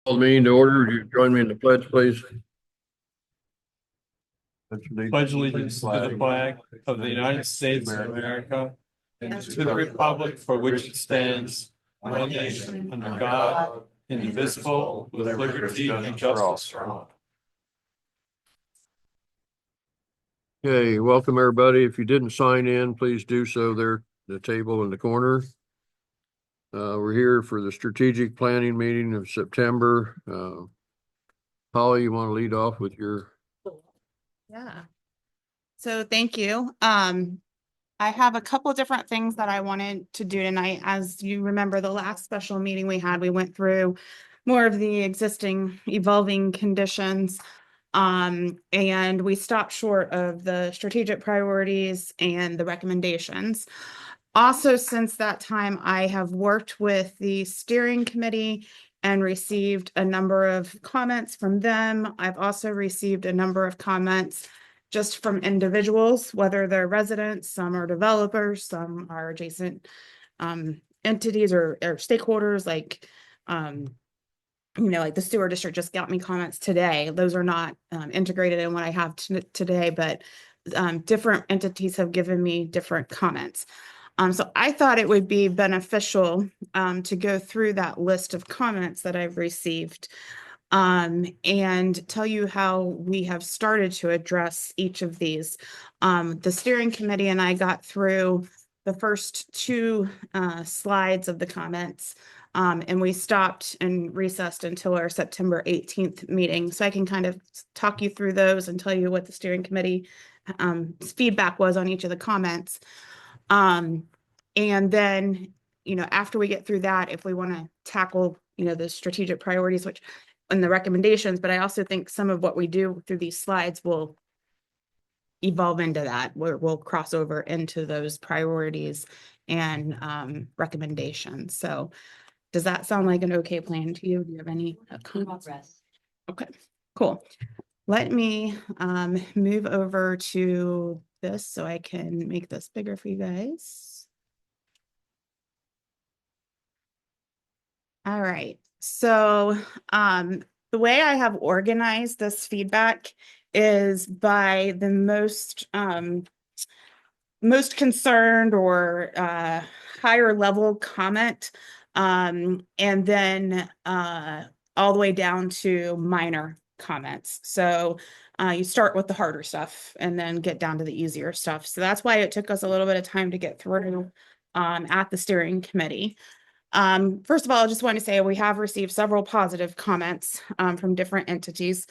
Call the meeting to order. Would you join me in the pledge, please? Pledge allegiance to the flag of the United States of America and to the republic for which it stands, one nation, under God, indivisible, with liberty and justice for all. Okay, welcome everybody. If you didn't sign in, please do so there, the table in the corner. We're here for the strategic planning meeting of September. Polly, you want to lead off with your? Yeah. So thank you. I have a couple of different things that I wanted to do tonight. As you remember, the last special meeting we had, we went through more of the existing evolving conditions. And we stopped short of the strategic priorities and the recommendations. Also, since that time, I have worked with the steering committee and received a number of comments from them. I've also received a number of comments just from individuals, whether they're residents, some are developers, some are adjacent entities or stakeholders, like like the sewer district just got me comments today. Those are not integrated in what I have today, but different entities have given me different comments. So I thought it would be beneficial to go through that list of comments that I've received and tell you how we have started to address each of these. The steering committee and I got through the first two slides of the comments, and we stopped and recessed until our September 18th meeting. So I can kind of talk you through those and tell you what the steering committee feedback was on each of the comments. And then, after we get through that, if we want to tackle, the strategic priorities, which and the recommendations, but I also think some of what we do through these slides will evolve into that, where we'll cross over into those priorities and recommendations. So does that sound like an okay plan to you? Do you have any comments? Okay, cool. Let me move over to this so I can make this bigger for you guys. All right. So the way I have organized this feedback is by the most concerned or higher level comment, and then all the way down to minor comments. So you start with the harder stuff and then get down to the easier stuff. So that's why it took us a little bit of time to get through at the steering committee. First of all, I just want to say we have received several positive comments from different entities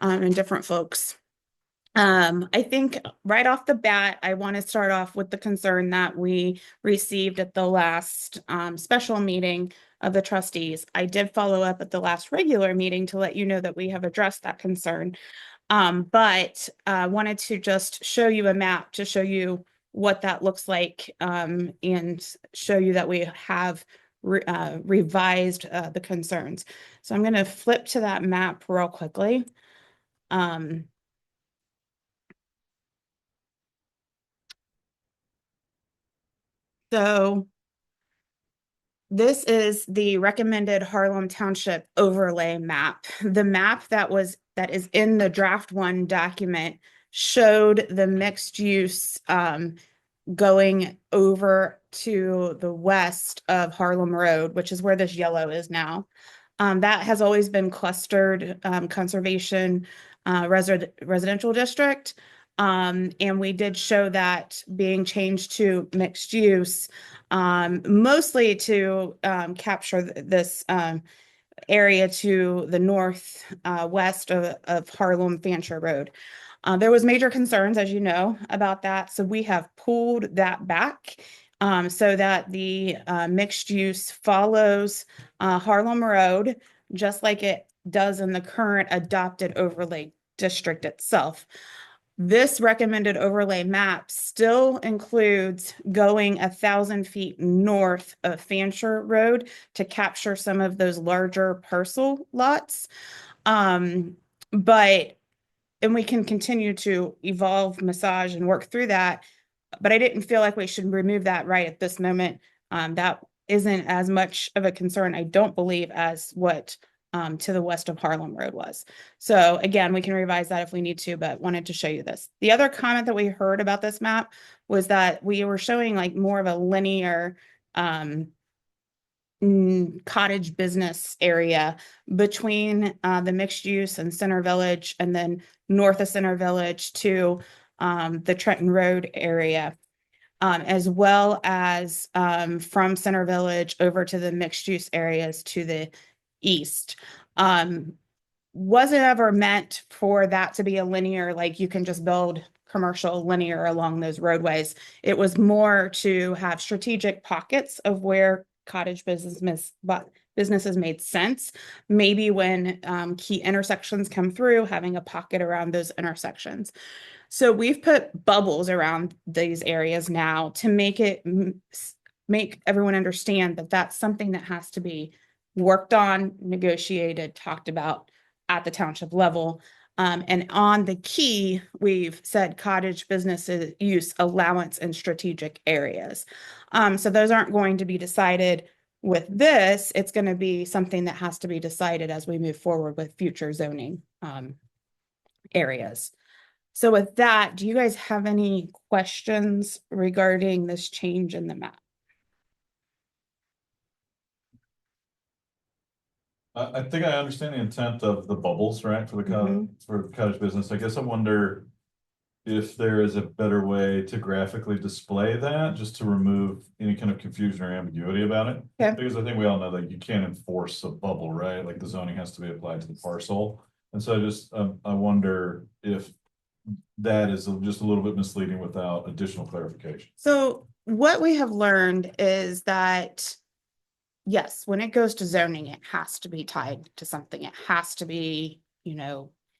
and different folks. I think right off the bat, I want to start off with the concern that we received at the last special meeting of the trustees. I did follow up at the last regular meeting to let you know that we have addressed that concern. But I wanted to just show you a map to show you what that looks like and show you that we have revised the concerns. So I'm going to flip to that map real quickly. So this is the recommended Harlem Township overlay map. The map that is in the draft one document showed the mixed use going over to the west of Harlem Road, which is where this yellow is now. That has always been clustered conservation residential district. And we did show that being changed to mixed use, mostly to capture this area to the north west of Harlem Fancher Road. There was major concerns, as you know, about that. So we have pulled that back so that the mixed use follows Harlem Road, just like it does in the current adopted overlay district itself. This recommended overlay map still includes going 1,000 feet north of Fancher Road to capture some of those larger parcel lots. And we can continue to evolve, massage, and work through that. But I didn't feel like we should remove that right at this moment. That isn't as much of a concern, I don't believe, as what to the west of Harlem Road was. So again, we can revise that if we need to, but wanted to show you this. The other comment that we heard about this map was that we were showing like more of a linear cottage business area between the mixed use and Center Village, and then north of Center Village to the Trenton Road area, as well as from Center Village over to the mixed use areas to the east. Wasn't ever meant for that to be a linear, like you can just build commercial linear along those roadways. It was more to have strategic pockets of where cottage businesses made sense. Maybe when key intersections come through, having a pocket around those intersections. So we've put bubbles around these areas now to make everyone understand that that's something that has to be worked on, negotiated, talked about at the township level. And on the key, we've said cottage businesses use allowance in strategic areas. So those aren't going to be decided with this. It's going to be something that has to be decided as we move forward with future zoning areas. So with that, do you guys have any questions regarding this change in the map? I think I understand the intent of the bubbles, right, for the for cottage business. I guess I wonder if there is a better way to graphically display that, just to remove any kind of confusion or ambiguity about it. Okay. Because I think we all know that you can't enforce a bubble, right? Like the zoning has to be applied to the parcel. And so I wonder if that is just a little bit misleading without additional clarification. So what we have learned is that, yes, when it goes to zoning, it has to be tied to something. It has to be,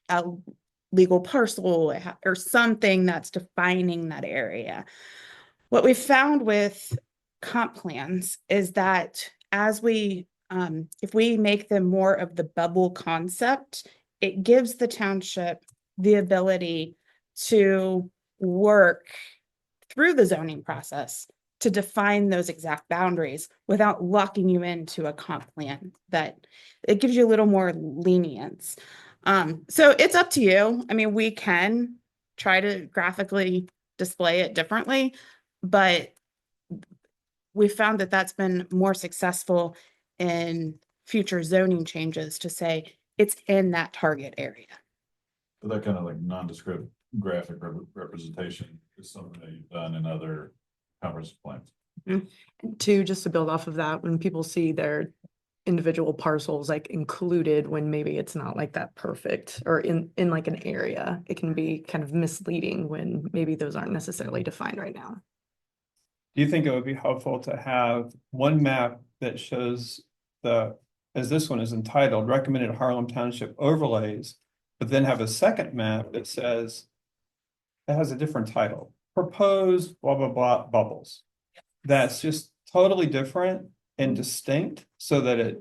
a legal parcel or something that's defining that area. What we found with comp plans is that as if we make them more of the bubble concept, it gives the township the ability to work through the zoning process to define those exact boundaries without locking you into a comp plan. That it gives you a little more lenience. So it's up to you. I mean, we can try to graphically display it differently, but we found that that's been more successful in future zoning changes to say it's in that target area. But that kind of like nondescript graphic representation is something that you've done in other comprehensive plans. And two, just to build off of that, when people see their individual parcels like included when maybe it's not like that perfect or in like an area, it can be kind of misleading when maybe those aren't necessarily defined right now. Do you think it would be helpful to have one map that shows as this one is entitled, recommended Harlem Township overlays, but then have a second map that says, it has a different title, proposed blah, blah, blah bubbles. That's just totally different and distinct so that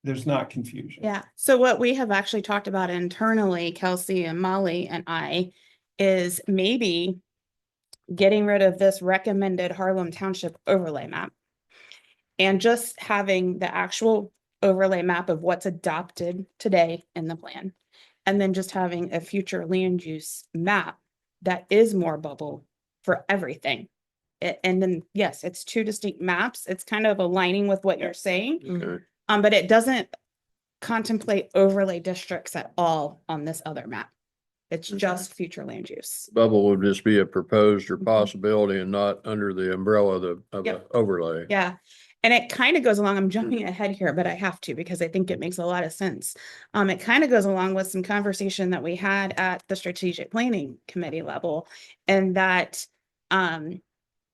there's not confusion. Yeah. So what we have actually talked about internally, Kelsey and Molly and I, is maybe getting rid of this recommended Harlem Township overlay map and just having the actual overlay map of what's adopted today in the plan. And then just having a future land use map that is more bubble for everything. And then, yes, it's two distinct maps. It's kind of aligning with what you're saying. Okay. But it doesn't contemplate overlay districts at all on this other map. It's just future land use. Bubble would just be a proposed or possibility and not under the umbrella of the overlay. Yeah. And it kind of goes along, I'm jumping ahead here, but I have to because I think it makes a lot of sense. It kind of goes along with some conversation that we had at the strategic planning committee level, and that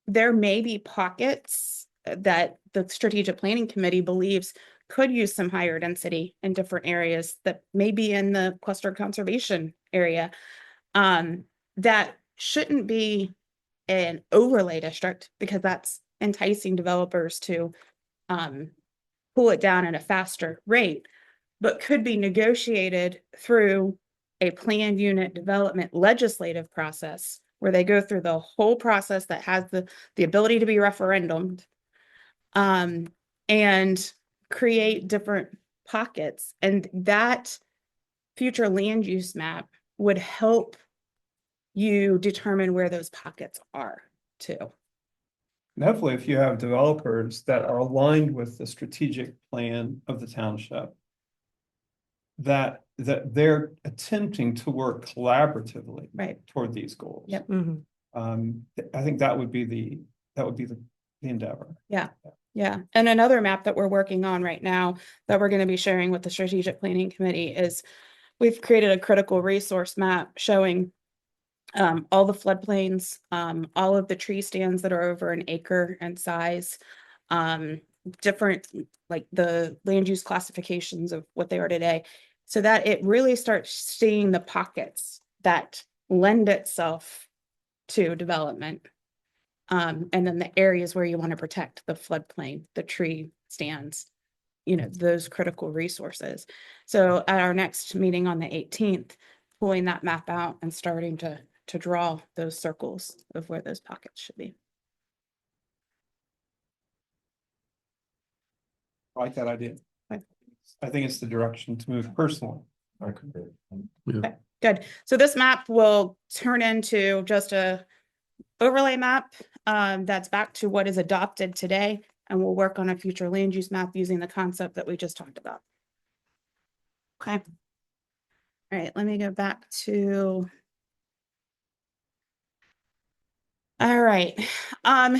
there may be pockets that the strategic planning committee believes could use some higher density in different areas that may be in the cluster conservation area, that shouldn't be an overlay district because that's enticing developers to pull it down at a faster rate, but could be negotiated through a planned unit development legislative process where they go through the whole process that has the ability to be referendumed, and create different pockets, and that future land use map would help you determine where those pockets are too. And hopefully, if you have developers that are aligned with the strategic plan of the township, that they're attempting to work collaboratively Right. toward these goals. Yep. Mhm. I think that would be the endeavor. Yeah. And another map that we're working on right now that we're going to be sharing with the strategic planning committee is we've created a critical resource map showing all the floodplains, all of the tree stands that are over an acre in size, different, like the land use classifications of what they are today, so that it really starts seeing the pockets that lend itself to development. And then the areas where you want to protect the floodplain, the tree stands, those critical resources. So at our next meeting on the 18th, pulling that map out and starting to draw those circles of where those pockets should be. I like that idea. Okay. I think it's the direction to move personally. Good. So this map will turn into just a overlay map that's back to what is adopted today, and we'll work on a future land use map using the concept that we just talked about. Okay. All right, let me go back to. All right.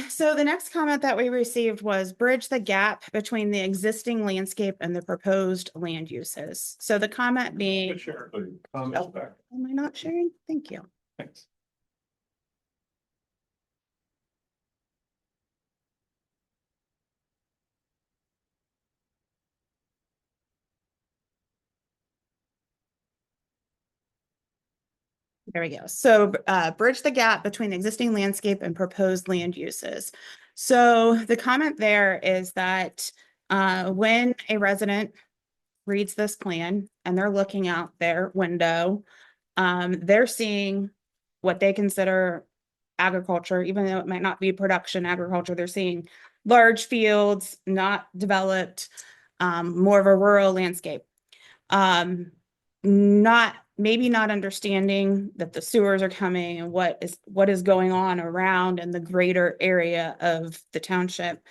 So the next comment that we received was bridge the gap between the existing landscape and the proposed land uses. So the comment being, Sure. am I not sharing? Thank you. Thanks. There we go. So bridge the gap between the existing landscape and proposed land uses. So the comment there is that when a resident reads this plan and they're looking out their window, they're seeing what they consider agriculture, even though it might not be production agriculture. They're seeing large fields, not developed, more of a rural landscape. Maybe not understanding that the sewers are coming and what is going on around in the greater area of the township.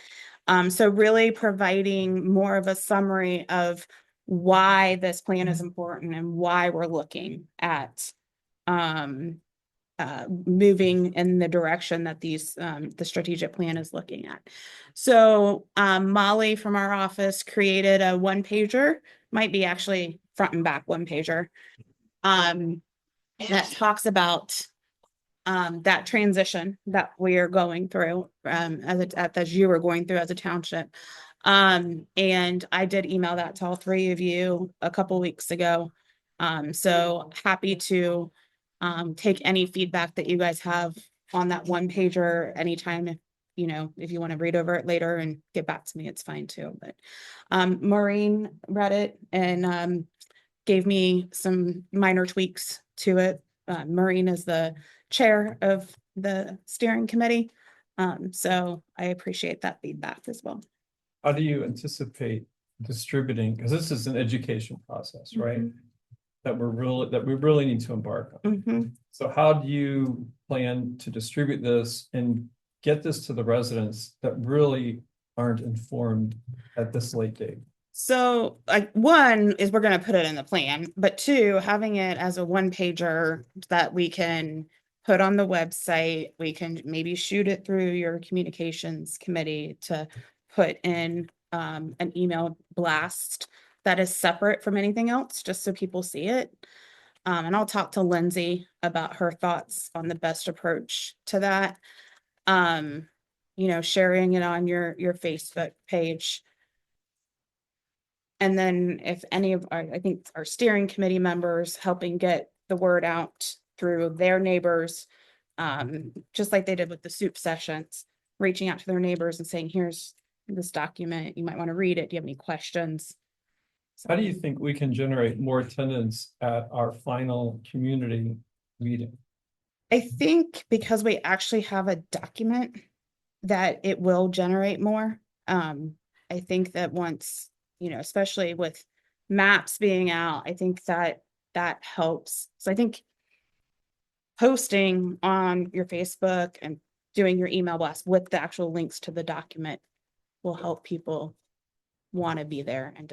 So really providing more of a summary of why this plan is important and why we're looking at moving in the direction that the strategic plan is looking at. So Molly from our office created a one-pager, might be actually front and back one-pager, that talks about that transition that we are going through as you were going through as a township. And I did email that to all three of you a couple weeks ago. So happy to take any feedback that you guys have on that one pager anytime. If you want to read over it later and get back to me, it's fine too. But Maureen read it and gave me some minor tweaks to it. Maureen is the chair of the steering committee. So I appreciate that feedback as well. How do you anticipate distributing? Because this is an education process, right? That we really need to embark on. So how do you plan to distribute this and get this to the residents that really aren't informed at this late date? So one is we're going to put it in the plan, but two, having it as a one pager that we can put on the website, we can maybe shoot it through your communications committee to put in an email blast that is separate from anything else, just so people see it. And I'll talk to Lindsay about her thoughts on the best approach to that. Sharing it on your Facebook page. And then if any of I think our steering committee members helping get the word out through their neighbors, just like they did with the soup sessions, reaching out to their neighbors and saying, here's this document, you might want to read it. Do you have any questions? How do you think we can generate more attendance at our final community meeting? I think because we actually have a document that it will generate more. I think that once, especially with maps being out, I think that helps. So I think posting on your Facebook and doing your email blast with the actual links to the document will help people want to be there and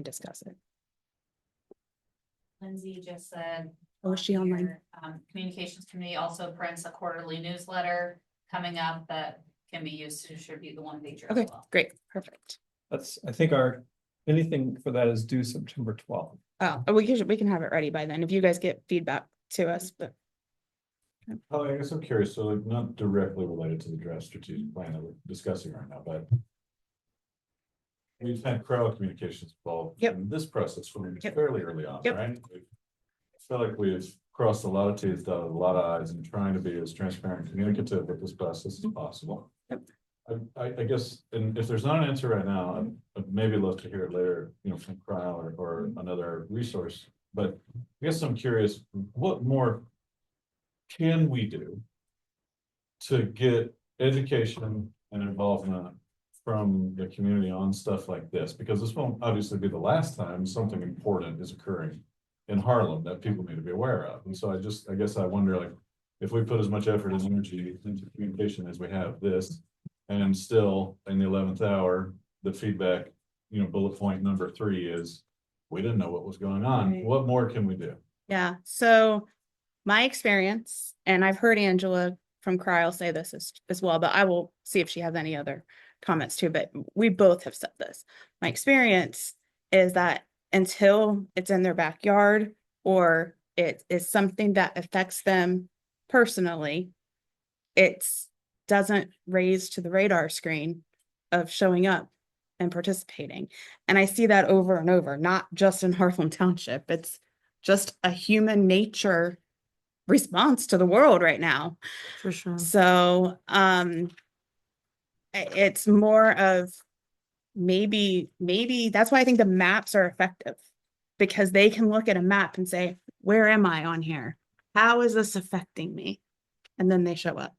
discuss it. Lindsay just said. Oh, is she online? here, Communications Committee also prints a quarterly newsletter coming up that can be used to distribute the one pager as Okay, well. great, perfect. That's, I think anything for that is due September 12th. Oh, we can have it ready by then if you guys get feedback to us, but Oh, I guess I'm curious, so like not directly related to the draft strategic plan that we're discussing right now, but. We've had crowd communications involved Yep. in this process from Yep. fairly early on, Yep. right? I feel like we've crossed a lot of T's, dotted a lot of I's, and trying to be as transparent and communicative with this process as possible. Yep. I guess, and if there's not an answer right now, I'd maybe love to hear it later, from Crowd or another resource. But I guess I'm curious, what more can we do to get education and involvement from the community on stuff like this? Because this won't obviously be the last time something important is occurring in Harlem that people need to be aware of. And so I guess I wonder, like, if we put as much effort and energy into communication as we have this, and still in the 11th hour, the feedback, bullet point number 3 is, we didn't know what was going on. Right. What more can we do? yeah. So my experience, and I've heard Angela from Cryle say this as well, but I will see if she has any other comments too, but we both have said this. My experience is that until it's in their backyard or it is something that affects them personally, it doesn't raise to the radar screen of showing up and participating. And I see that over and over, not just in Harlem Township. It's just a human nature response to the world right now. For sure. So, it's more of maybe that's why I think the maps are effective, because they can look at a map and say, where am I on here? How is this affecting me? And then they show up.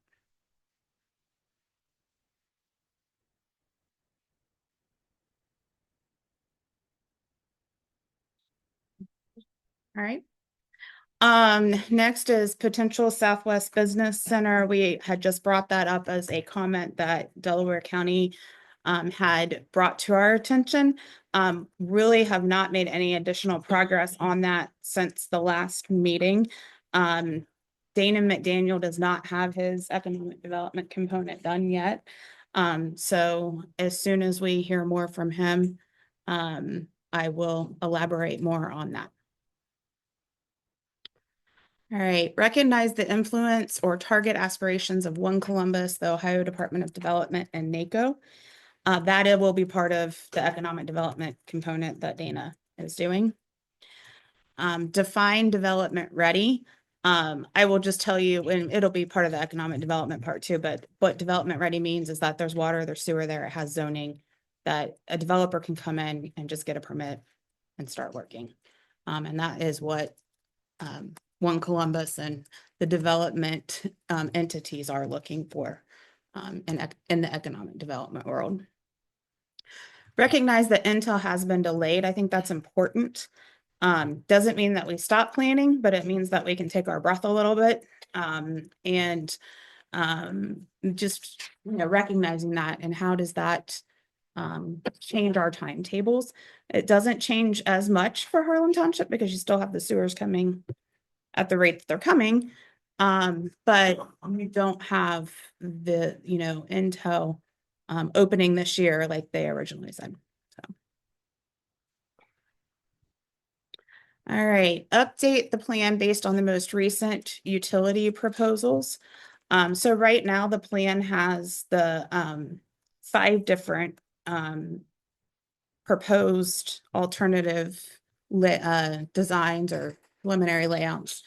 All right. Next is potential Southwest Business Center. We had just brought that up as a comment that Delaware County had brought to our attention. Really have not made any additional progress on that since the last meeting. Dana McDaniel does not have his economic development component done yet. So as soon as we hear more from him, I will elaborate more on that. All right, recognize the influence or target aspirations of One Columbus, the Ohio Department of Development, and NACO. That it will be part of the economic development component that Dana is doing. Define development ready. I will just tell you, and it'll be part of the economic development part too, but what development ready means is that there's water, there's sewer there, it has zoning, that a developer can come in and just get a permit and start working. And that is what One Columbus and the development entities are looking for in the economic development world. Recognize that Intel has been delayed. I think that's important. Doesn't mean that we stop planning, but it means that we can take our breath a little bit and just recognizing that, and how does that change our timetables. It doesn't change as much for Harlem Township because you still have the sewers coming at the rate that they're coming. But we don't have the, Intel opening this year like they originally said. So. All right, update the plan based on the most recent utility proposals. So right now the plan has the 5 different proposed alternative designs or preliminary layouts.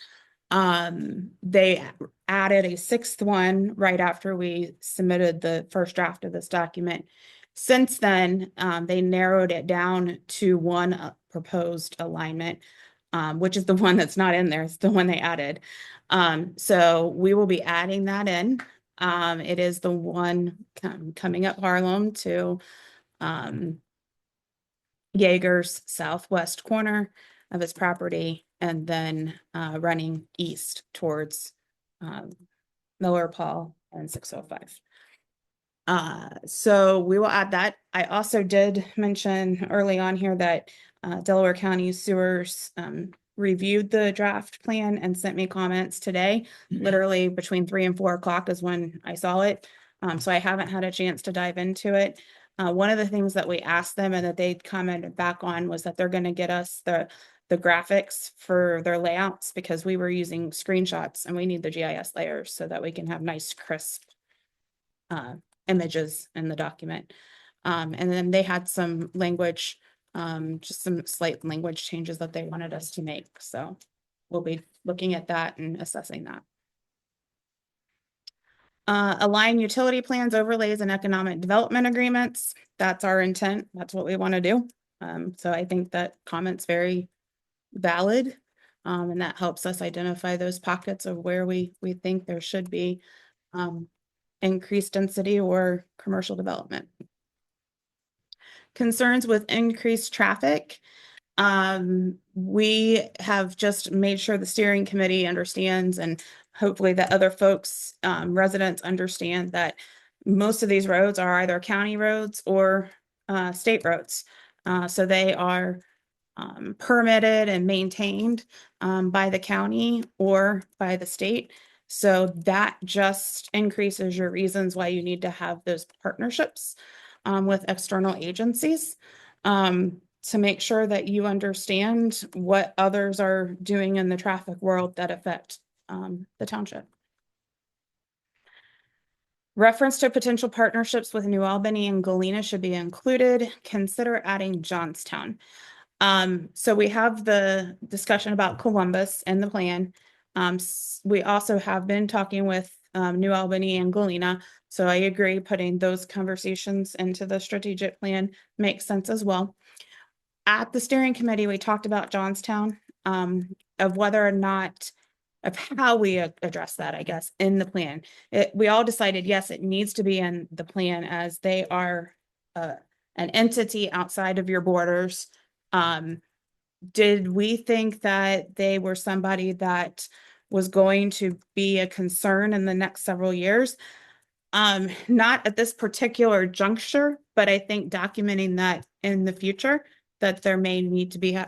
They added a 6th one right after we submitted the first draft of this document. Since then, they narrowed it down to one proposed alignment, which is the one that's not in there. It's the one they added. So we will be adding that in. It is the one coming up Harlem to Jaeger's southwest corner of his property, and then running east towards Miller Paul and 605. So we will add that. I also did mention early on here that Delaware County Sewers reviewed the draft plan and sent me comments today. Literally between 3 and 4 o'clock is when I saw it. So I haven't had a chance to dive into it. One of the things that we asked them and that they commented back on was that they're going to get us the graphics for their layouts, because we were using screenshots and we need the GIS layers so that we can have nice crisp images in the document. And then they had some language, just some slight language changes that they wanted us to make. So we'll be looking at that and assessing that. Align utility plans, overlays, and economic development agreements. That's our intent. That's what we want to do. So I think that comment's very valid. And that helps us identify those pockets of where we think there should be increased density or commercial development. Concerns with increased traffic. We have just made sure the steering committee understands, and hopefully that other folks, residents understand, that most of these roads are either county roads or state roads. So they are permitted and maintained by the county or by the state. So that just increases your reasons why you need to have those partnerships with external agencies to make sure that you understand what others are doing in the traffic world that affect the township. Reference to potential partnerships with New Albany and Galena should be included. Consider adding Johnstown. So we have the discussion about Columbus and the plan. We also have been talking with New Albany and Galena. So I agree, putting those conversations into the strategic plan makes sense as well. At the steering committee, we talked about Johnstown, of whether or not, of how we address that, I guess, in the plan. We all decided, yes, it needs to be in the plan, as they are an entity outside of your borders. Did we think that they were somebody that was going to be a concern in the next several years? Not at this particular juncture, but I think documenting that in the future, that there may need to be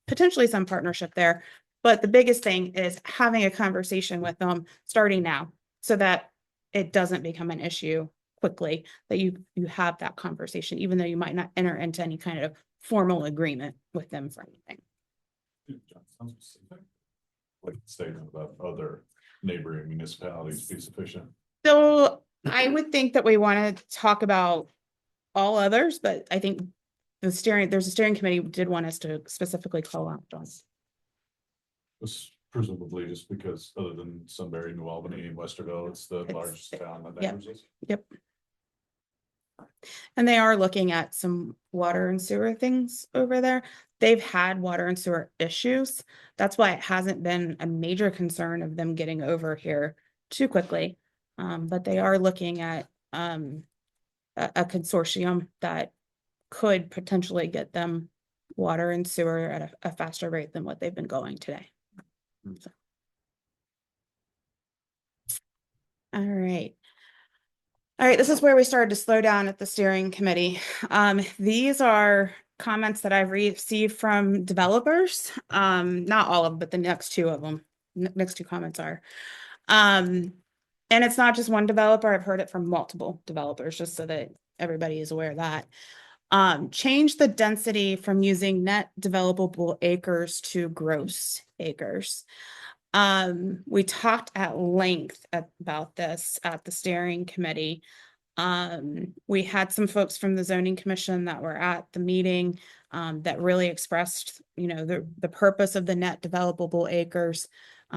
potentially some partnership there. But the biggest thing is having a conversation with them starting now, so that it doesn't become an issue quickly, that you have that conversation, even though you might not enter into any kind of formal agreement with them for anything. Like statement about other neighboring municipalities be sufficient. So I would think that we want to talk about all others, but I think there's a steering committee did want us to specifically call out John. Presumably just because other than Sunbury, New Albany, and Westerville, it's the largest town that Yep. neighbors us. Yep. And they are looking at some water and sewer things over there. They've had water and sewer issues. That's why it hasn't been a major concern of them getting over here too quickly. But they are looking at a consortium that could potentially get them water and sewer at a faster rate than what they've been going today. So. All right. All right, this is where we started to slow down at the steering committee. These are comments that I've received from developers. Not all of them, but the next two of them. Next two comments are. And it's not just one developer. I've heard it from multiple developers, just so that everybody is aware of that. Change the density from using net developable acres to gross acres. We talked at length about this at the steering committee. We had some folks from the zoning commission that were at the meeting that really expressed, the purpose of the net developable acres.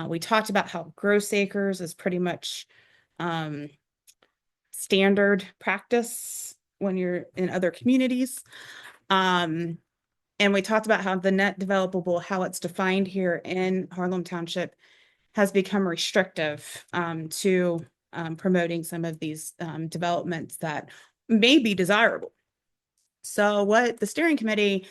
We talked about how gross acres is pretty much standard practice when you're in other communities. And we talked about how the net developable, how it's defined here in Harlem Township, has become restrictive to promoting some of these developments that may be desirable. So what the steering committee,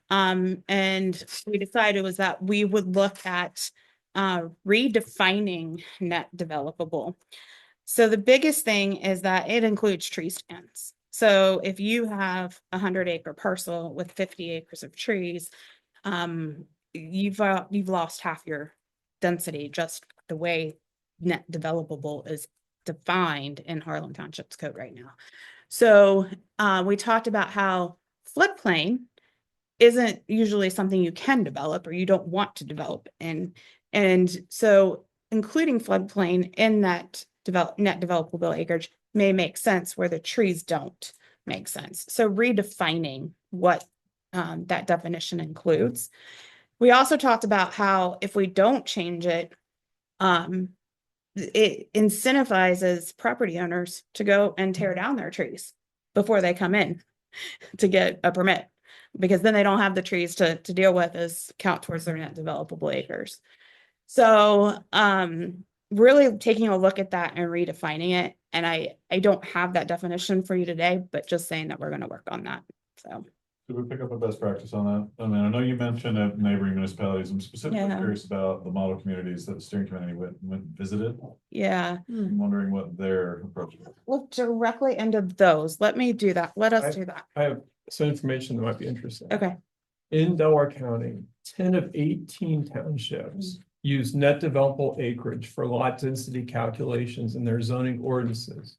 and we decided was that we would look at redefining net developable. So the biggest thing is that it includes tree stands. So if you have a 100-acre parcel with 50 acres of trees, you've lost half your density just the way net developable is defined in Harlem Township's code right now. So we talked about how floodplain isn't usually something you can develop or you don't want to develop in. And so including floodplain in that net developable acreage may make sense where the trees don't make sense. So redefining what that definition includes. We also talked about how if we don't change it, it incentivizes property owners to go and tear down their trees before they come in to get a permit, because then they don't have the trees to deal with as count towards their net developable acres. So really taking a look at that and redefining it. And I don't have that definition for you today, but just saying that we're going to work on that. So Should we pick up a best practice on that? I mean, I know you mentioned at neighboring municipalities. I'm specifically Yeah. curious about the model communities that the steering committee went visited. yeah, I'm wondering what their approach is. look directly into those. Let me do that. Let us I- do that. I have some information that might be interesting. Okay. In Delaware County, 10 of 18 townships use net developable acreage for lot density calculations in their zoning ordinances.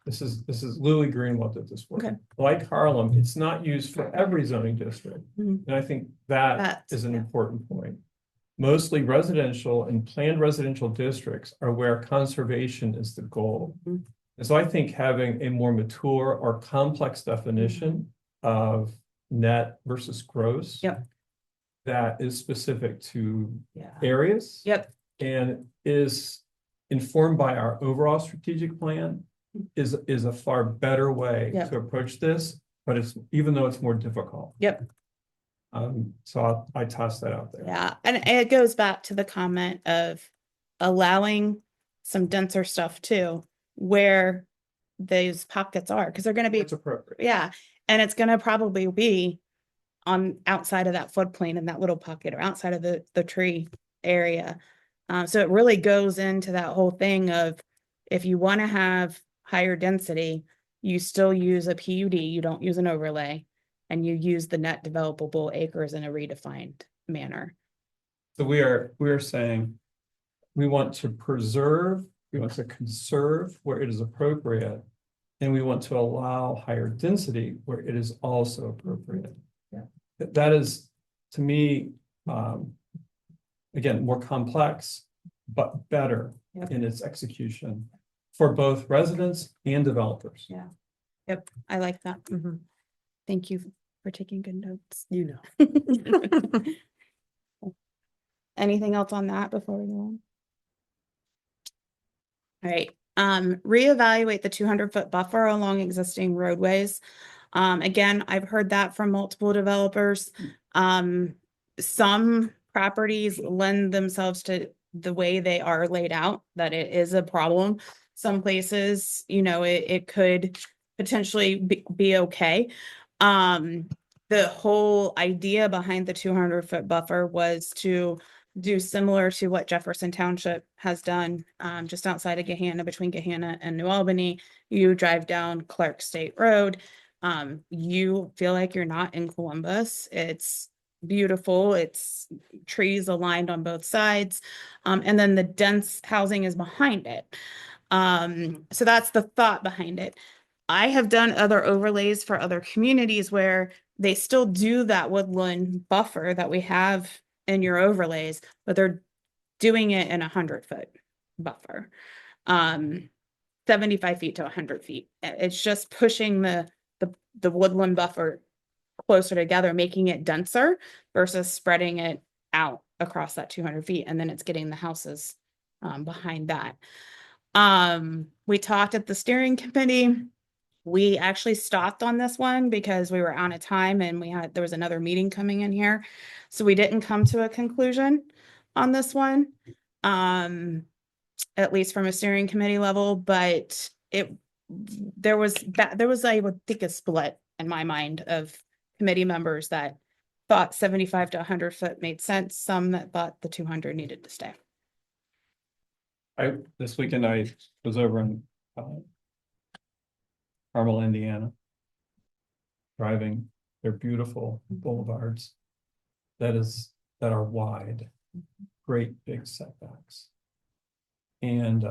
This is Louis Green looked at this work. Okay. Like Harlem, it's not used for every zoning district. Mhm. And I think that That's- is an yeah. important point. Mostly residential and planned residential districts are where conservation is the goal. Mhm. And so I think having a more mature or complex definition of net versus gross. Yep. That is specific to Yeah. areas. Yep. And is informed by our overall strategic plan is a far better way Yep. to approach this, but it's, even though it's more difficult. Yep. So I toss that out there. Yeah. And it goes back to the comment of allowing some denser stuff too, where those pockets are, because they're going to be, It's appropriate. yeah. And it's going to probably be on outside of that floodplain in that little pocket or outside of the tree area. So it really goes into that whole thing of if you want to have higher density, you still use a PUD, you don't use an overlay, and you use the net developable acres in a redefined manner. So we are saying we want to preserve, we want to conserve where it is appropriate, and we want to allow higher density where it is also appropriate. Yeah. That is, to me, again, more complex, but better Yep. in its execution for both residents and developers. Yeah. Yep, I like that. Mhm. Thank you for taking good notes. You know. Anything else on that before we go on? All right, reevaluate the 200-foot buffer along existing roadways. Again, I've heard that from multiple developers. Some properties lend themselves to the way they are laid out, that it is a problem. Some places, it could potentially be okay. The whole idea behind the 200-foot buffer was to do similar to what Jefferson Township has done, just outside of Gahanna, between Gahanna and New Albany. You drive down Clark State Road. You feel like you're not in Columbus. It's beautiful. It's trees aligned on both sides. And then the dense housing is behind it. So that's the thought behind it. I have done other overlays for other communities where they still do that woodland buffer that we have in your overlays, but they're doing it in 100-foot buffer. 75 feet to 100 feet. It's just pushing the woodland buffer closer together, making it denser versus spreading it out across that 200 feet. And then it's getting the houses behind that. We talked at the steering committee. We actually stopped on this one because we were out of time and there was another meeting coming in here. So we didn't come to a conclusion on this one. At least from a steering committee level, but there was, I would think, a split in my mind, of committee members that thought 75 to 100 foot made sense, some that thought the 200 needed to stay. This weekend I was over in Carmel, Indiana. Driving their beautiful boulevards that are wide, great big setbacks. And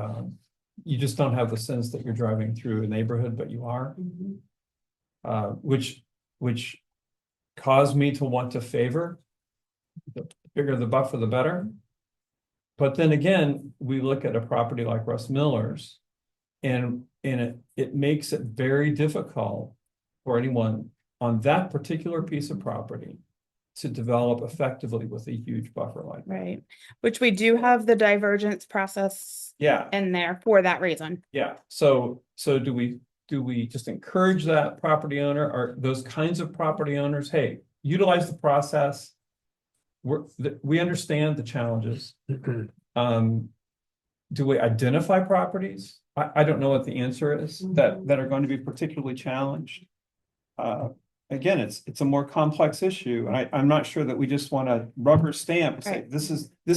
you just don't have the sense that you're driving through a neighborhood, but you are. Which caused me to want to favor the bigger the buffer, the better. But then again, we look at a property like Russ Miller's, and it makes it very difficult for anyone on that particular piece of property to develop effectively with a huge buffer like that. Right, which we do have the divergence process Yeah, in there for that reason. yeah. So do we just encourage that property owner or those kinds of property owners? Hey, utilize the process. We understand the challenges. Do we identify properties? I don't know what the answer is that are going to be particularly challenged. Again, it's a more complex issue, and I'm not sure that we just want to rubber stamp and say, Right. this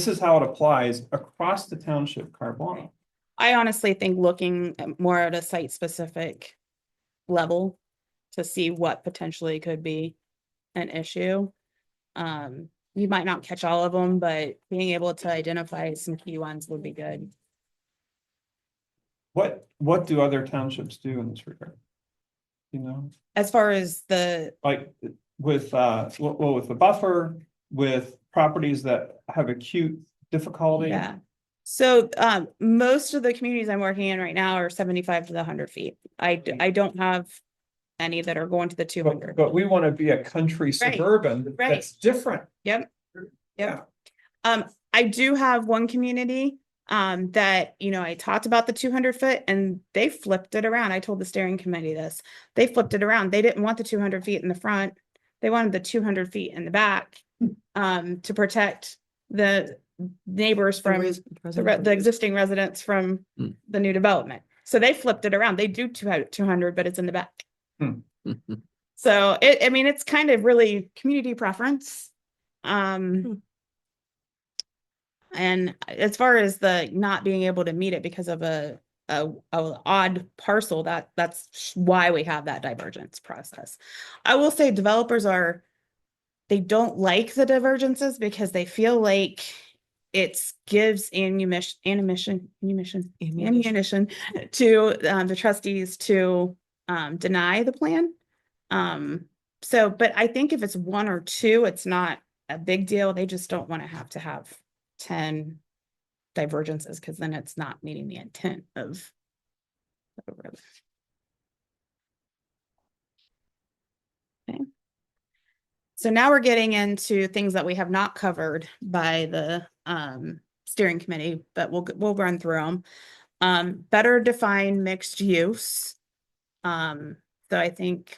is how it applies across the township Carbona. I honestly think looking more at a site specific level to see what potentially could be an issue. You might not catch all of them, but being able to identify some key ones would be good. What do other townships do in this regard? You know, As far as the, like with with the buffer, with properties that have acute difficulty. yeah. So, most of the communities I'm working in right now are 75 to the 100 feet. I don't have any that are going to the 200. But we want to be a country suburban right. that's different. Yep. Yeah. I do have one community that, I talked about the 200 foot and they flipped it around. I told the steering committee this. They flipped it around. They didn't want the 200 feet in the front. They wanted the 200 feet in the back to protect the neighbors from the existing residents from the new development. So they flipped it around. They do 200, but it's in the back. So it's kind of really community preference. And as far as the not being able to meet it because of a odd parcel, that's why we have that divergence process. I will say developers they don't like the divergences because they feel like it gives ammunition to the trustees to deny the plan. But I think if it's one or two, it's not a big deal. They just don't want to have 10 divergences because then it's not meeting the intent of the overlay. Okay. So now we're getting into things that we have not covered by the steering committee, but we'll run through them. Better define mixed use. So I think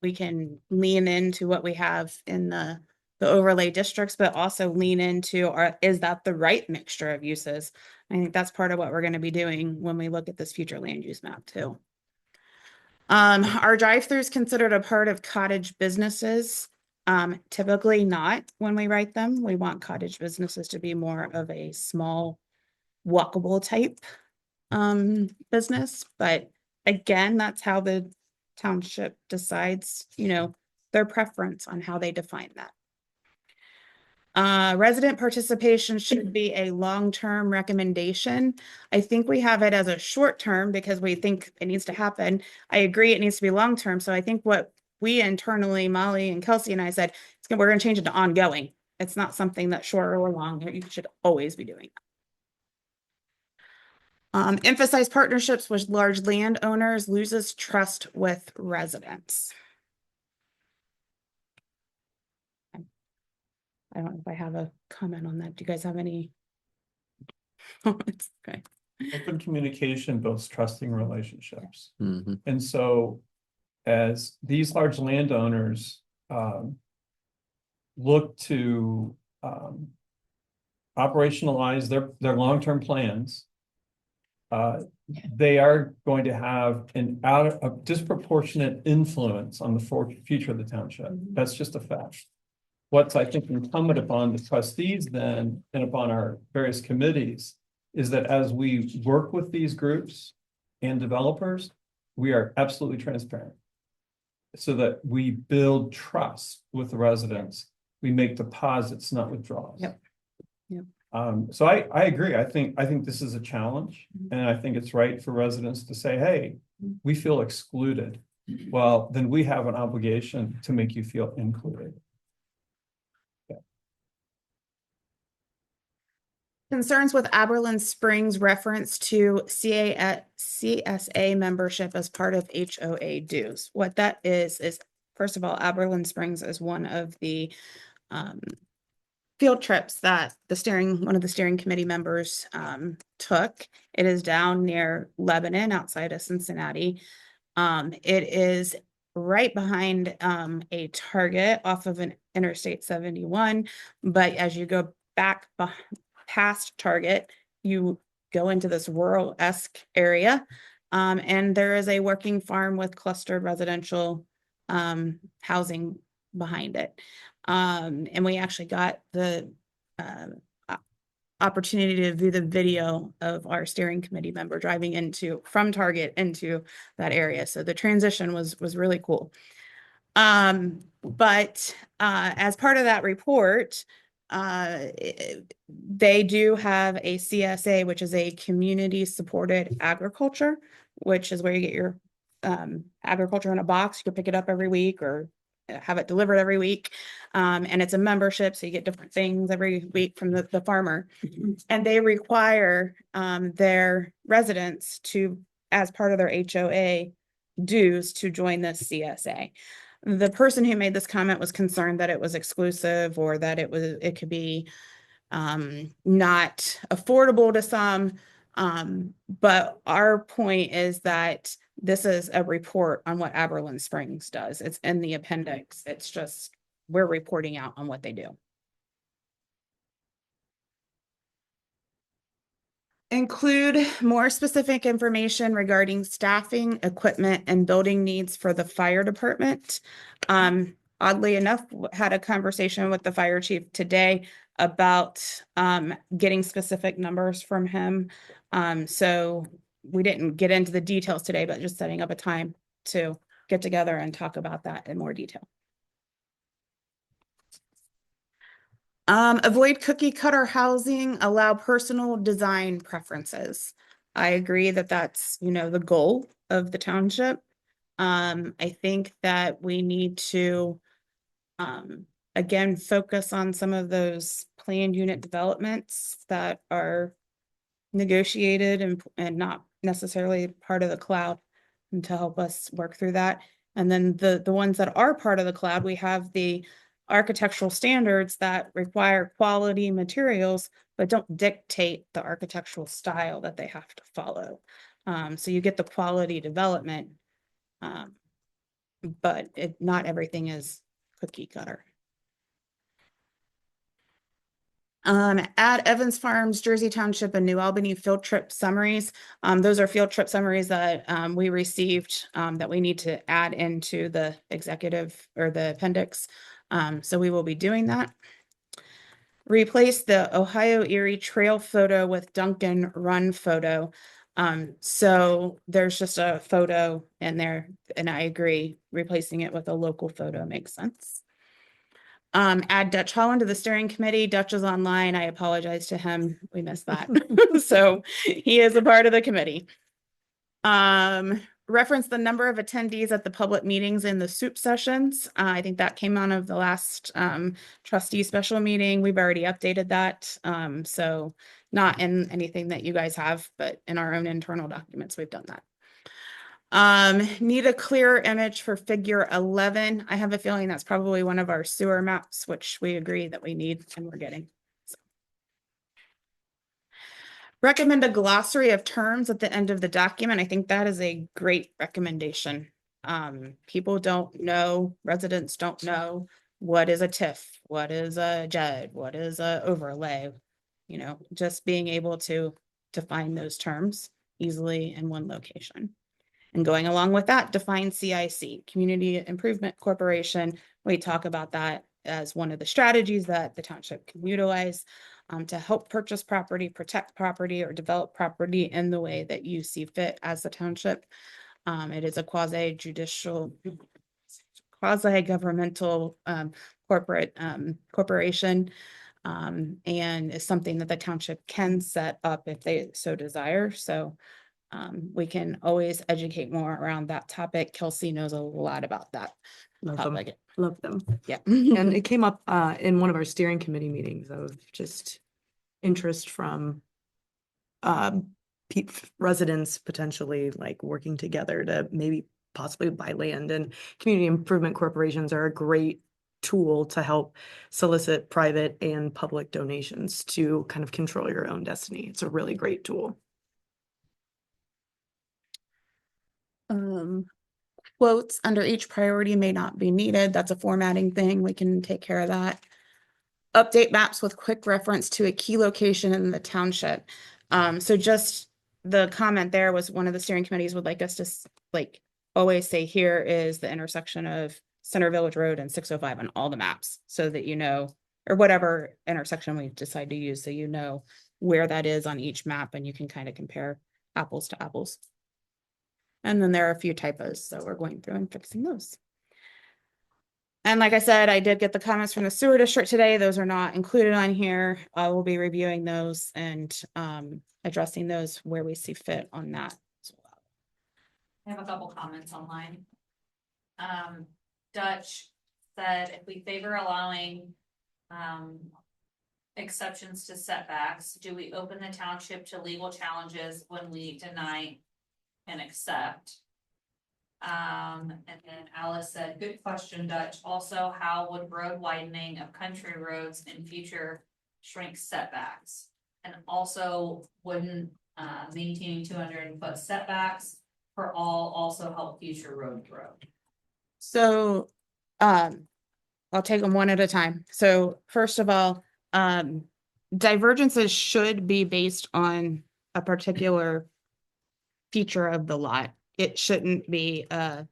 we can lean into what we have in the overlay districts, but also lean into, is that the right mixture of uses? I think that's part of what we're going to be doing when we look at this future land use map too. Are drive-throughs considered a part of cottage businesses? Typically not when we write them. We want cottage businesses to be more of a small walkable type business, but again, that's how the township decides, their preference on how they define that. Resident participation should be a long-term recommendation. I think we have it as a short-term because we think it needs to happen. I agree it needs to be long-term. So I think what we internally, Molly and Kelsey and I said, we're going to change it to ongoing. It's not something that's short or long. You should always be doing that. Emphasize partnerships with large landowners, loses trust with residents. I don't know if I have a comment on that. Do you guys have any? Okay. Open communication builds trusting relationships. Mm-hmm. And so as these large landowners look to operationalize their long-term plans, they are going to have a disproportionate influence on the future of the township. That's just a fact. What's, I think, incumbent upon the trustees then, and upon our various committees, is that as we work with these groups and developers, we are absolutely transparent. So that we build trust with the residents. We make deposits, not withdrawals. Yep. Yep. So I agree. I think this is a challenge, and I think it's right for residents to say, hey, we feel excluded. Well, then we have an obligation to make you feel included. Concerns with Aberlin Springs reference to CSA membership as part of HOA dues. What that is first of all, Aberlin Springs is one of the field trips that one of the steering committee members took. It is down near Lebanon, outside of Cincinnati. It is right behind a Target off of an Interstate 71, but as you go back past Target, you go into this rural-esque area, and there is a working farm with clustered residential housing behind it. And we actually got the opportunity to view the video of our steering committee member driving from Target into that area. So the transition was really cool. But as part of that report, they do have a CSA, which is a community supported agriculture, which is where you get your agriculture in a box. You can pick it up every week or have it delivered every week. And it's a membership, so you get different things every week from the farmer. And they require their residents to, as part of their HOA dues, to join this CSA. The person who made this comment was concerned that it was exclusive, or that it could be not affordable to some. But our point is that this is a report on what Aberlin Springs does. It's in the appendix. It's just, we're reporting out on what they do. Include more specific information regarding staffing, equipment, and building needs for the fire department. Oddly enough, had a conversation with the fire chief today about getting specific numbers from him. So we didn't get into the details today, but just setting up a time to get together and talk about that in more detail. Avoid cookie cutter housing, allow personal design preferences. I agree that that's, the goal of the township. I think that we need to, again, focus on some of those planned unit developments that are negotiated and not necessarily part of the cloud, and to help us work through that. And then the ones that are part of the cloud, we have the architectural standards that require quality materials, but don't dictate the architectural style that they have to follow. So you get the quality development, but not everything is cookie cutter. Add Evans Farms, Jersey Township, and New Albany field trip summaries. Those are field trip summaries that we received that we need to add into the executive or the appendix. So we will be doing that. Replace the Ohio Erie Trail photo with Duncan Run photo. So there's just a photo in there, and I agree, replacing it with a local photo makes sense. Add Dutch Holland to the steering committee. Dutch is online. I apologize to him. We missed that. So he is a part of the committee. Reference the number of attendees at the public meetings in the soup sessions. I think that came out of the last trustee special meeting. We've already updated that. So not in anything that you guys have, but in our own internal documents, we've done that. Need a clearer image for figure 11. I have a feeling that's probably one of our sewer maps, which we agree that we need and we're getting. So. Recommend a glossary of terms at the end of the document. I think that is a great recommendation. People don't know, residents don't know what is a TIF, what is a JED, what is a overlay, just being able to define those terms easily in one location. And going along with that, define CIC, Community Improvement Corporation. We talk about that as one of the strategies that the township can utilize to help purchase property, protect property, or develop property in the way that you see fit as the township. It is a quasi-governmental corporation, and is something that the township can set up if they so desire. So we can always educate more around that topic. Kelsey knows a lot about that Love them. topic. Love them. Yeah. And it came up in one of our steering committee meetings of just interest from residents potentially like working together to maybe possibly buy land, and community improvement corporations are a great tool to help solicit private and public donations to kind of control your own destiny. It's a really great tool. Quotes under each priority may not be needed. That's a formatting thing. We can take care of that. Update maps with quick reference to a key location in the township. So just the comment there was one of the steering committees would like us to like always say here is the intersection of Center Village Road and 605 on all the maps, so that you know, or whatever intersection we decide to use, so you know where that is on each map and you can kind of compare apples to apples. And then there are a few typos, so we're going through and fixing those. And like I said, I did get the comments from the sewer district today. Those are not included on here. I will be reviewing those and addressing those where we see fit on that as well. I have a couple comments online. Dutch said if we favor allowing exceptions to setbacks, do we open the township to legal challenges when we deny and accept? And then Alice said, good question, Dutch. Also, how would road widening of country roads in future shrink setbacks? And also, wouldn't maintaining 200-foot setbacks for all also help future road growth? So I'll take them one at a time. So first of all, divergences should be based on a particular feature of the lot. It shouldn't be a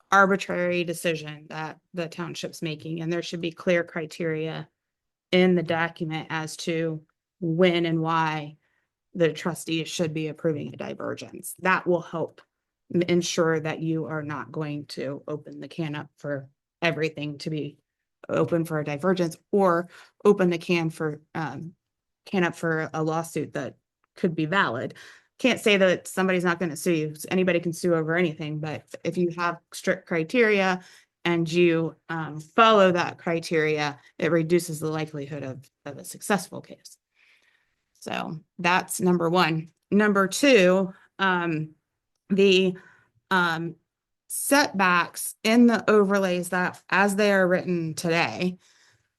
arbitrary decision that the township's making, and there should be clear criteria in the document as to when and why the trustees should be approving a divergence. That will help ensure that you are not going to open the can up for everything to be open for a divergence, or open the can up for a lawsuit that could be valid. Can't say that somebody's not going to sue you. Anybody can sue over anything, but if you have strict criteria and you follow that criteria, it reduces the likelihood of a successful case. So that's number one. Number two, the setbacks in the overlays that as they are written today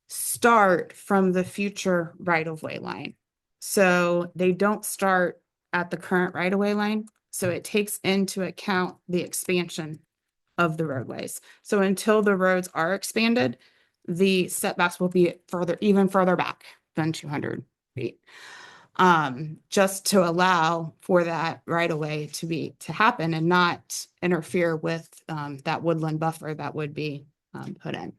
start from the future right-of-way line. So they don't start at the current right-of-way line. So it takes into account the expansion of the roadways. So until the roads are expanded, the setbacks will be even further back than 200 feet. Just to allow for that right-of-way to happen and not interfere with that woodland buffer that would be put in.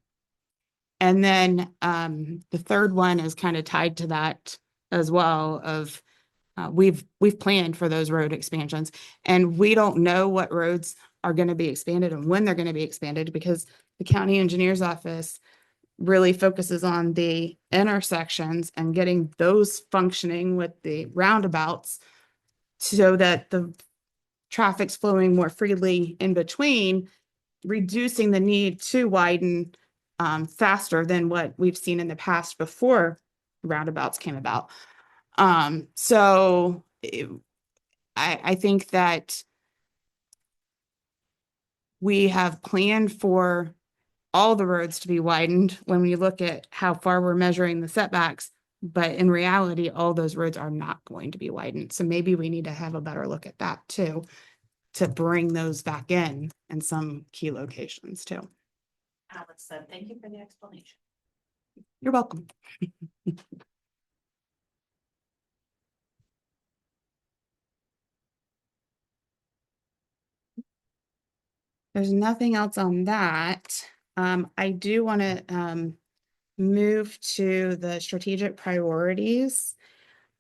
And then the third one is kind of tied to that as well of we've planned for those road expansions, and we don't know what roads are going to be expanded and when they're going to be expanded, because the county engineer's office really focuses on the intersections and getting those functioning with the roundabouts so that the traffic's flowing more freely in between, reducing the need to widen faster than what we've seen in the past before roundabouts came about. So I think that we have planned for all the roads to be widened when we look at how far we're measuring the setbacks, but in reality, all those roads are not going to be widened. So maybe we need to have a better look at that too, to bring those back in some key locations too. Alex said, thank you for the explanation. You're welcome. there's nothing else on that. I do want to move to the strategic priorities.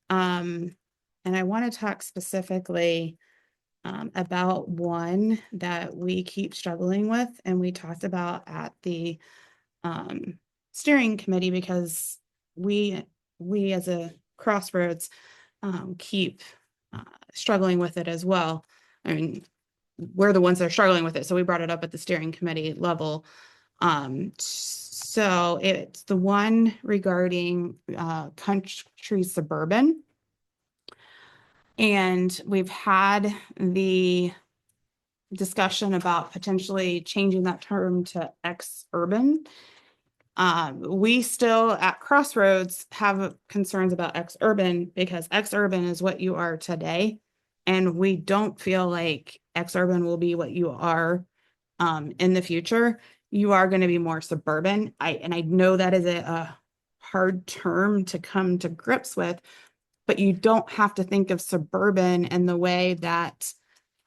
And I want to talk specifically about one that we keep struggling with, and we talked about at the steering committee, because we as a Crossroads keep struggling with it as well. I mean, we're the ones that are struggling with it, so we brought it up at the steering committee level. So it's the one regarding country suburban. And we've had the discussion about potentially changing that term to ex-urban. We still at Crossroads have concerns about ex-urban, because ex-urban is what you are today. And we don't feel like ex-urban will be what you are in the future. You are going to be more suburban. I know that is a hard term to come to grips with, but you don't have to think of suburban in the way that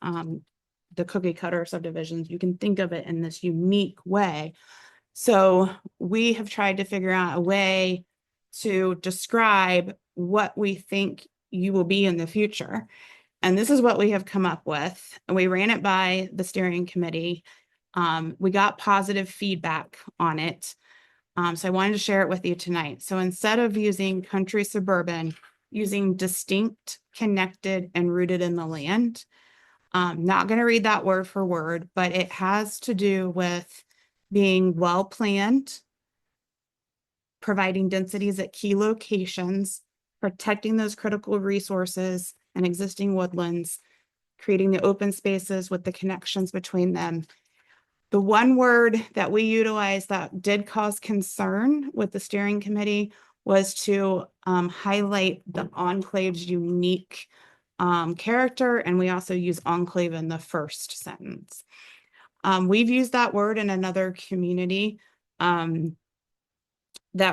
the cookie cutter subdivisions. You can think of it in this unique way. So we have tried to figure out a way to describe what we think you will be in the future. And this is what we have come up with. And we ran it by the steering committee. We got positive feedback on it. So I wanted to share it with you tonight. So instead of using country suburban, using distinct, connected, and rooted in the land. Not going to read that word for word, but it has to do with being well planned, providing densities at key locations, protecting those critical resources and existing woodlands, creating the open spaces with the connections between them. The one word that we utilized that did cause concern with the steering committee was to highlight the enclave's unique character, and we also use enclave in the first sentence. We've used that word in another community that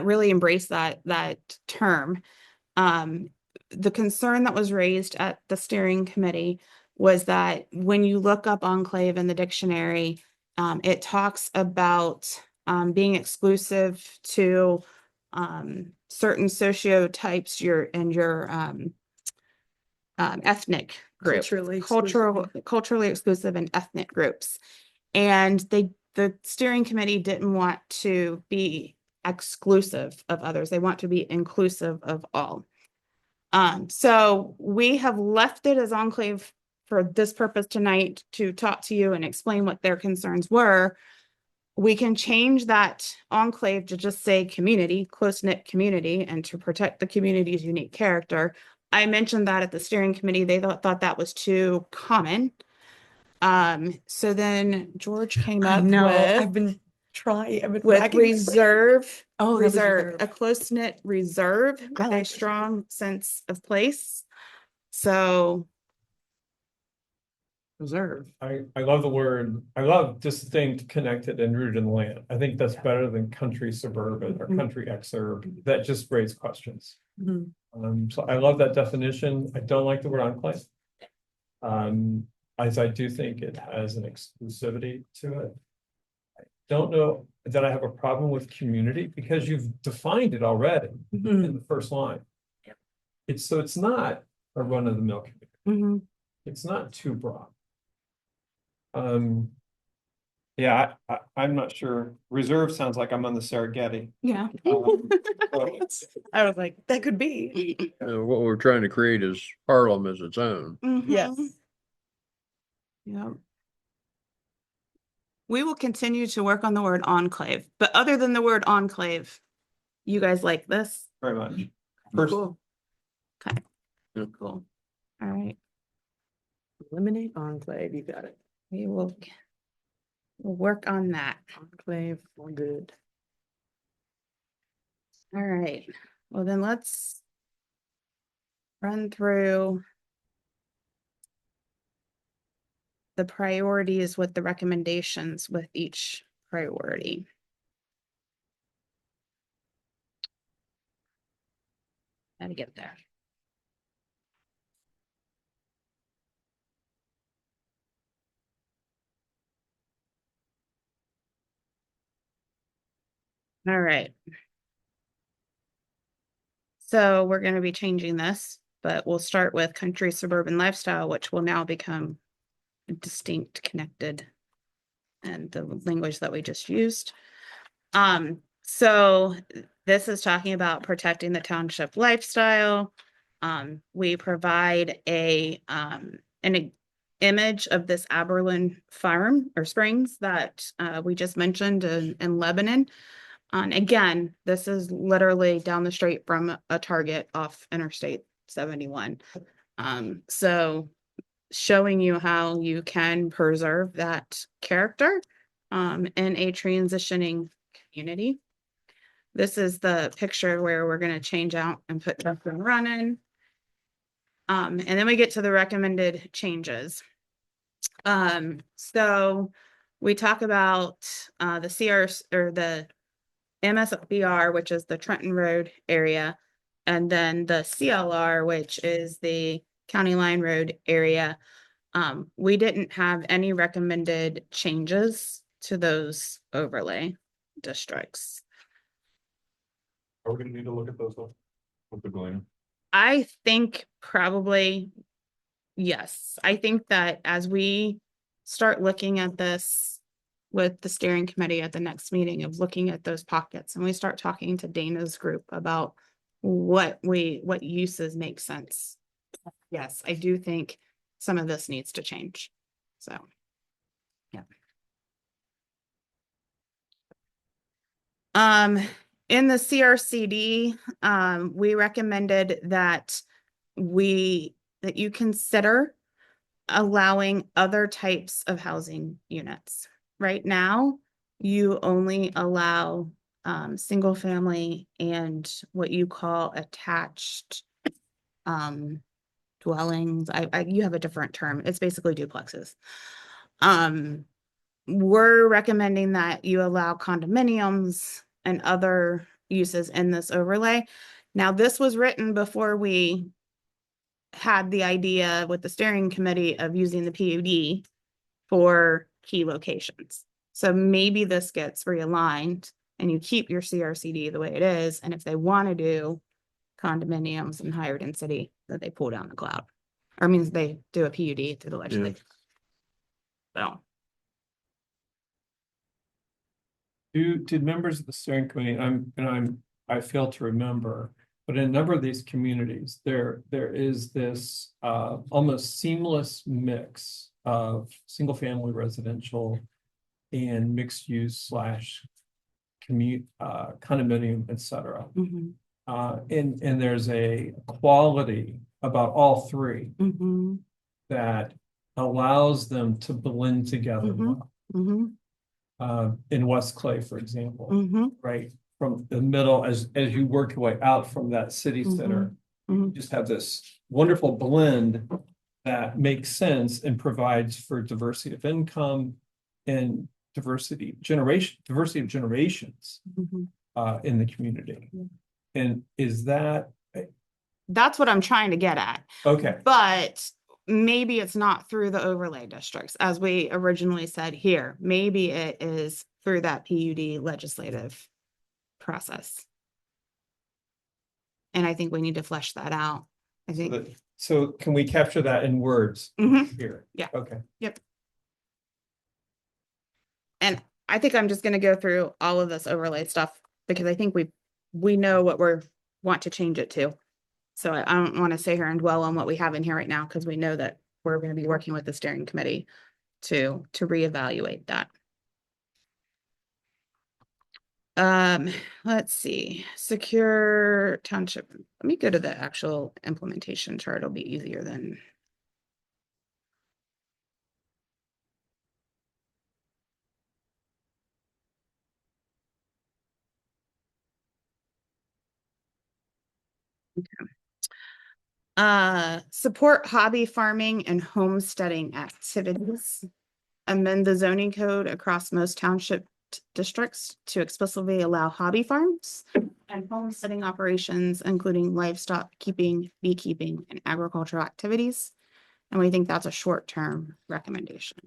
really embraced that term. The concern that was raised at the steering committee was that when you look up enclave in the dictionary, it talks about being exclusive to certain sociotypes, your ethnic group, culturally exclusive and ethnic groups. And the steering committee didn't want to be exclusive of others. They want to be inclusive of all. So we have left it as enclave for this purpose tonight to talk to you and explain what their concerns were. We can change that enclave to just say community, close-knit community, and to protect the community's unique character. I mentioned that at the steering committee. They thought that was too common. So then George came up with I've been with reserve, reserve. a close-knit reserve with a strong sense of place. So Reserve. I love the word, I love distinct, connected, and rooted in the land. I think that's better than country suburban or country exurb. That just raises questions. So I love that definition. I don't like the word enclave. As I do think it has an exclusivity to it. I don't know that I have a problem with community, because you've defined it already in the first line. It's not a run-of-the-mill community. It's not too broad. Yeah, I'm not sure. Reserve sounds like I'm on the Serengeti. yeah. I was like, that could be. What we're trying to create is Harlem as its own. Yes. Yeah. We will continue to work on the word enclave, but other than the word enclave, you guys like this? Very much. First, Cool. Okay. Cool. All right. Eliminate enclave. You got it. We'll work on that. Enclave. We're good. All right. Well, then let's run through the priorities with the recommendations with each priority. Gotta get there. All right. So we're going to be changing this, but we'll start with country suburban lifestyle, which will now become distinct, connected, and the language that we just used. So this is talking about protecting the township lifestyle. We provide an image of this Aberlin farm or springs that we just mentioned in Lebanon. And again, this is literally down the street from a Target off Interstate 71. So showing you how you can preserve that character in a transitioning community. This is the picture where we're going to change out and put Justin running. And then we get to the recommended changes. So we talk about the CR or the MSBR, which is the Trenton Road area, and then the CLR, which is the County Line Road area. We didn't have any recommended changes to those overlay districts. Are we gonna need to look at those though? With the gleaner? I think probably, yes. I think that as we start looking at this with the steering committee at the next meeting of looking at those pockets, and we start talking to Dana's group about what uses make sense. Yes, I do think some of this needs to change. So, yeah. In the CRCD, we recommended that you consider allowing other types of housing units. Right now, you only allow single family and what you call attached dwellings. You have a different term. It's basically duplexes. We're recommending that you allow condominiums and other uses in this overlay. Now, this was written before we had the idea with the steering committee of using the PUD for key locations. So maybe this gets realigned and you keep your CRCD the way it is. And if they want to do condominiums and higher density, that they pull down the cloud. Or means they do a PUD through the legislature. So. Did members of the steering committee, I fail to remember, but in a number of these communities, there is this almost seamless mix of single family residential and mixed use / condominium, et cetera. Mm-hmm. And there's a quality about all three Mm-hmm. that allows them to blend together Mm-hmm. well. Mm-hmm. In West Clay, for example, Mm-hmm. right? From the middle, as you work your way out from that city center, Mhm. you just have this wonderful blend that makes sense and provides for diversity of income and diversity of generations Mm-hmm. in the community. Yeah. And is that That's what I'm trying to get at. okay? But maybe it's not through the overlay districts, as we originally said here. Maybe it is through that PUD legislative process. And I think we need to flesh that out. I think. So can we capture that in words Mhm. here? Yeah. Okay. Yep. And I think I'm just going to go through all of this overlay stuff because I think we know what want to change it to. So I don't want to sit here and dwell on what we have in here right now because we know that we're going to be working with the steering committee to reevaluate that. Let's see, secure township. Let me go to the actual implementation chart. It'll be easier than. Support hobby farming and homesteading activities. Amend the zoning code across most township districts to explicitly allow hobby farms and homesteading operations, including livestock keeping, beekeeping, and agricultural activities. And we think that's a short-term recommendation.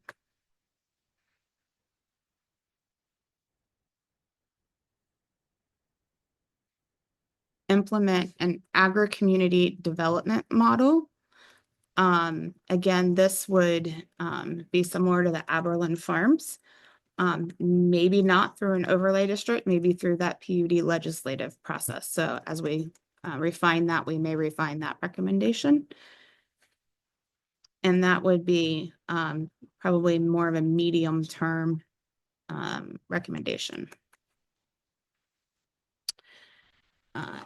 implement an agri-community development model. Again, this would be similar to the Aberlin Farms. Maybe not through an overlay district, maybe through that PUD legislative process. So as we refine that, we may refine that recommendation. And that would be probably more of a medium term recommendation.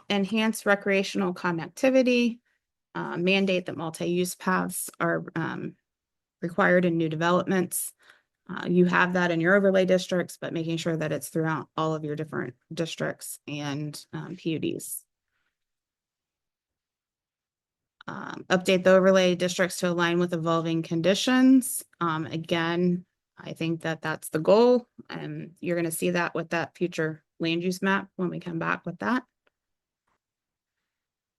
Enhance recreational connectivity, mandate that multi-use paths are required in new developments. You have that in your overlay districts, but making sure that it's throughout all of your different districts and PUDs. Update the overlay districts to align with evolving conditions. Again, I think that that's the goal, and you're going to see that with that future land use map when we come back with that.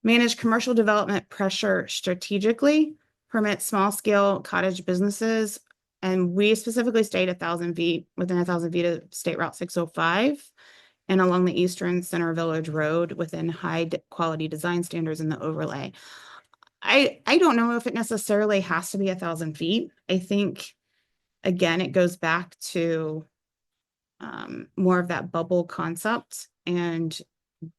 Manage commercial development pressure strategically, permit small scale cottage businesses. And we specifically stayed 1,000 feet, within 1,000 feet of State Route 605 and along the Eastern Center Village Road within high quality design standards in the overlay. I don't know if it necessarily has to be 1,000 feet. I think, again, it goes back to more of that bubble concept, and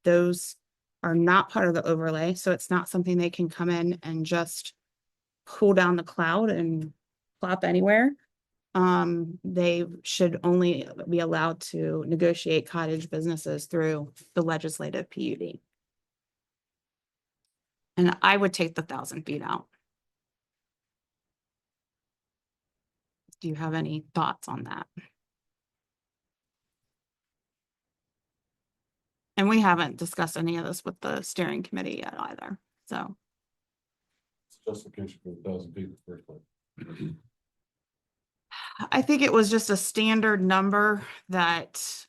those are not part of the overlay. So it's not something they can come in and just pull down the cloud and plop anywhere. They should only be allowed to negotiate cottage businesses through the legislative PUD. And I would take the 1,000 feet out. Do you have any thoughts on that? And we haven't discussed any of this with the steering committee yet either, so. It's justification for 1,000 feet in the first place. I think it was just a standard number that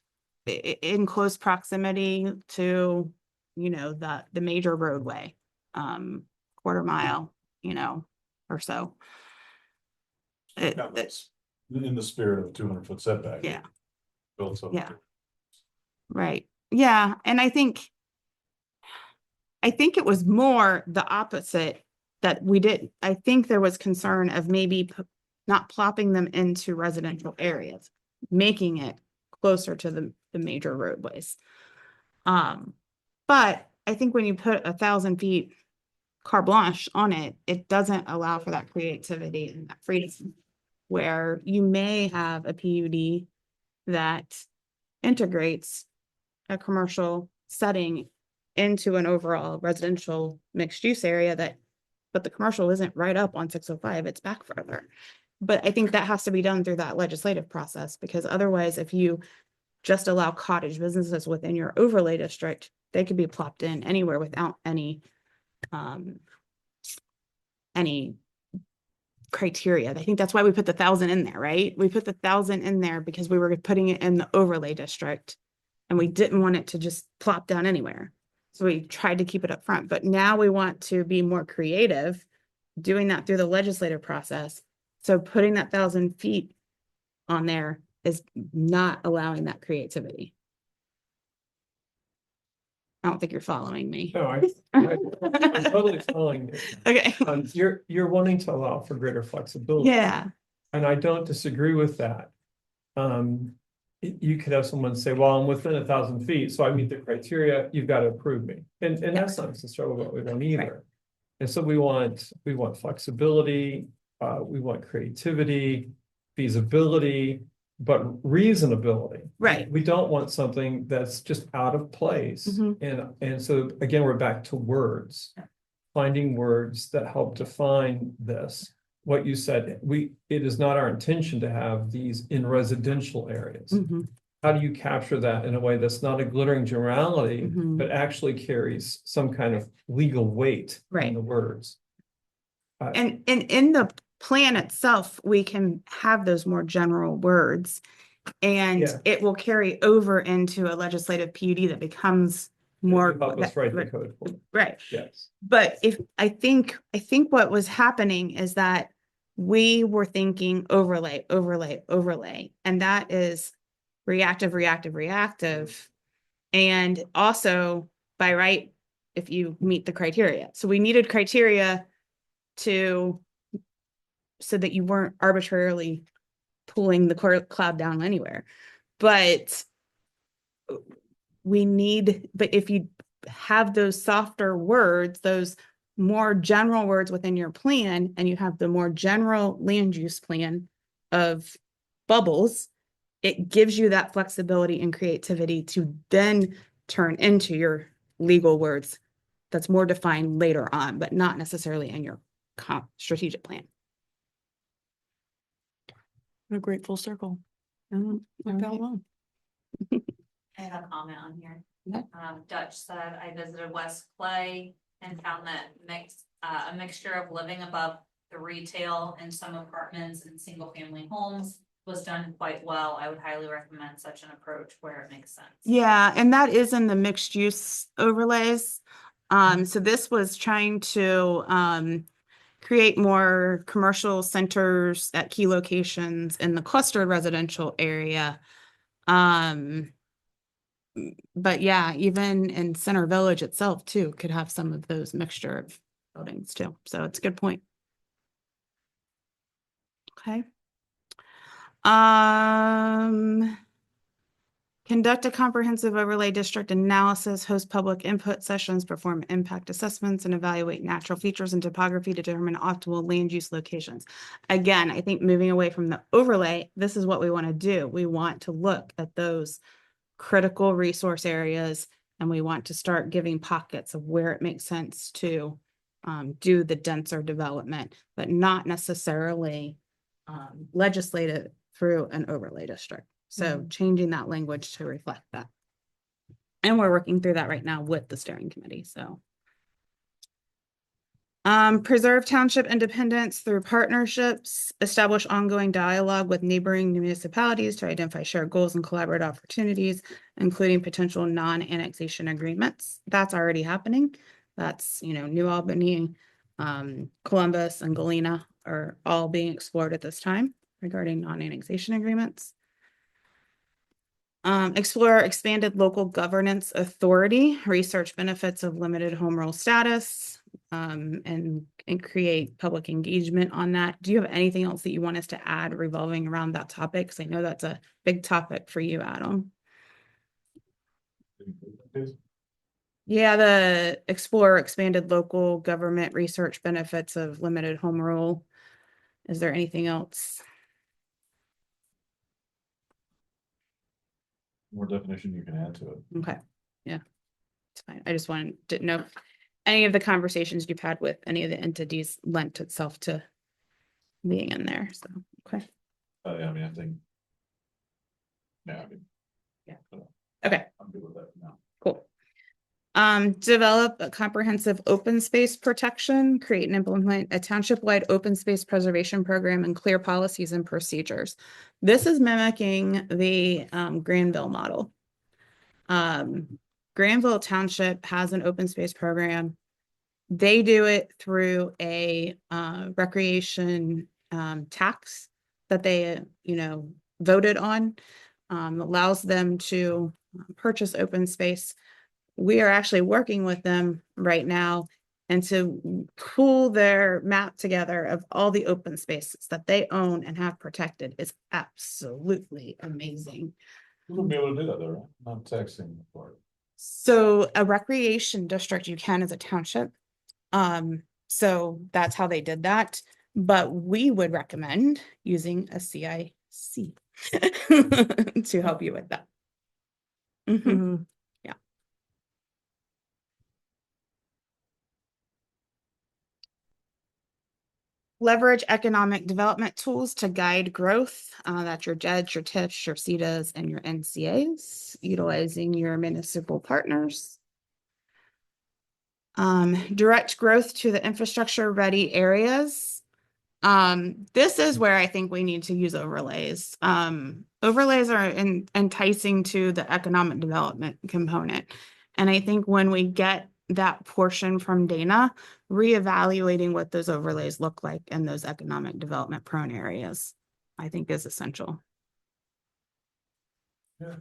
in close proximity to, you know, the major roadway, quarter mile, you know, or so. In the spirit of a 200-foot setback. Yeah. Built so. Yeah. Right. Yeah. And I think it was more the opposite that we did. I think there was concern of maybe not plopping them into residential areas, making it closer to the major roadways. But I think when you put 1,000 feet carte blanche on it, it doesn't allow for that creativity and that freedom, where you may have a PUD that integrates a commercial setting into an overall residential mixed use area but the commercial isn't right up on 605, it's back further. But I think that has to be done through that legislative process, because otherwise, if you just allow cottage businesses within your overlay district, they could be plopped in anywhere without any criteria. I think that's why we put the 1,000 in there, right? We put the 1,000 in there because we were putting it in the overlay district and we didn't want it to just plop down anywhere. So we tried to keep it up front, but now we want to be more creative, doing that through the legislative process. So putting that 1,000 feet on there is not allowing that creativity. I don't think you're following me. No, I'm totally following you. Okay. You're wanting to allow for greater flexibility. Yeah. And I don't disagree with that. You could have someone say, well, I'm within 1,000 feet, so I meet the criteria, you've got to approve me. And that's not necessarily what we want either. Right. And so we want flexibility, we want creativity, feasibility, but reasonability. Right. We don't want something that's just out of place. Mhm. And so again, we're back to words, finding words that help define this. What you said, it is not our intention to have these in residential areas. Mhm. How do you capture that in a way that's not a glittering generality, Mhm. but actually carries some kind of legal weight Right. in the words? And in the plan itself, we can have those more general words, and Yeah. it will carry over into a legislative PUD that becomes more. Help us write the right, code for it. right. Yes. But I think what was happening is that we were thinking overlay, and that is reactive. And also by right, if you meet the criteria. So we needed criteria so that you weren't arbitrarily pulling the cloud down anywhere. But but if you have those softer words, those more general words within your plan, and you have the more general land use plan of bubbles, it gives you that flexibility and creativity to then turn into your legal words that's more defined later on, but not necessarily in your strategic plan. What a great full circle. Worked out well. I have a comment on here. Okay. Dutch said, I visited West Clay and found that a mixture of living above the retail and some apartments and single family homes was done quite well. I would highly recommend such an approach where it makes sense. Yeah, and that is in the mixed use overlays. So this was trying to create more commercial centers at key locations in the clustered residential area. But yeah, even in Center Village itself too, could have some of those mixture of buildings too. So it's a good point. Okay. Conduct a comprehensive overlay district analysis, host public input sessions, perform impact assessments, and evaluate natural features and topography to determine optimal land use locations. Again, I think moving away from the overlay, this is what we want to do. We want to look at those critical resource areas, and we want to start giving pockets of where it makes sense to do the denser development, but not necessarily legislate it through an overlay district. So changing that language to reflect that. And we're working through that right now with the steering committee, so. Preserve township independence through partnerships, establish ongoing dialogue with neighboring municipalities to identify shared goals and collaborate opportunities, including potential non-annexation agreements. That's already happening. That's, New Albany, Columbus, and Galena are all being explored at this time regarding non-annexation agreements. Explore expanded local governance authority, research benefits of limited home rule status, and create public engagement on that. Do you have anything else that you want us to add revolving around that topic? Because I know that's a big topic for you, Adam. Yeah, the explore expanded local government research benefits of limited home rule. Is there anything else? More definition you can add to it. Okay, yeah, it's fine. I just didn't know if any of the conversations you've had with any of the entities lent itself to being in there, so, okay. Yeah, I mean, I think. Yeah, I mean. Yeah. Okay, I'm good with that now. cool. Develop a comprehensive open space protection, create and implement a township-wide open space preservation program and clear policies and procedures. This is mimicking the Granville model. Granville Township has an open space program. They do it through a recreation tax that they, voted on. Allows them to purchase open space. We are actually working with them right now and to pull their map together of all the open spaces that they own and have protected is absolutely amazing. We wouldn't be able to do that though, right? Not taxing for it. So a recreation district you can as a township. So that's how they did that. But we would recommend using a CIC to help you with that. Mhm. Leverage economic development tools to guide growth. That's your JEDs, your TIFs, your CEDAs, and your NCAs, utilizing your municipal partners. Direct growth to the infrastructure ready areas. This is where I think we need to use overlays. Overlays are enticing to the economic development component. And I think when we get that portion from Dana, reevaluating what those overlays look like in those economic development prone areas, I think is essential. Yeah.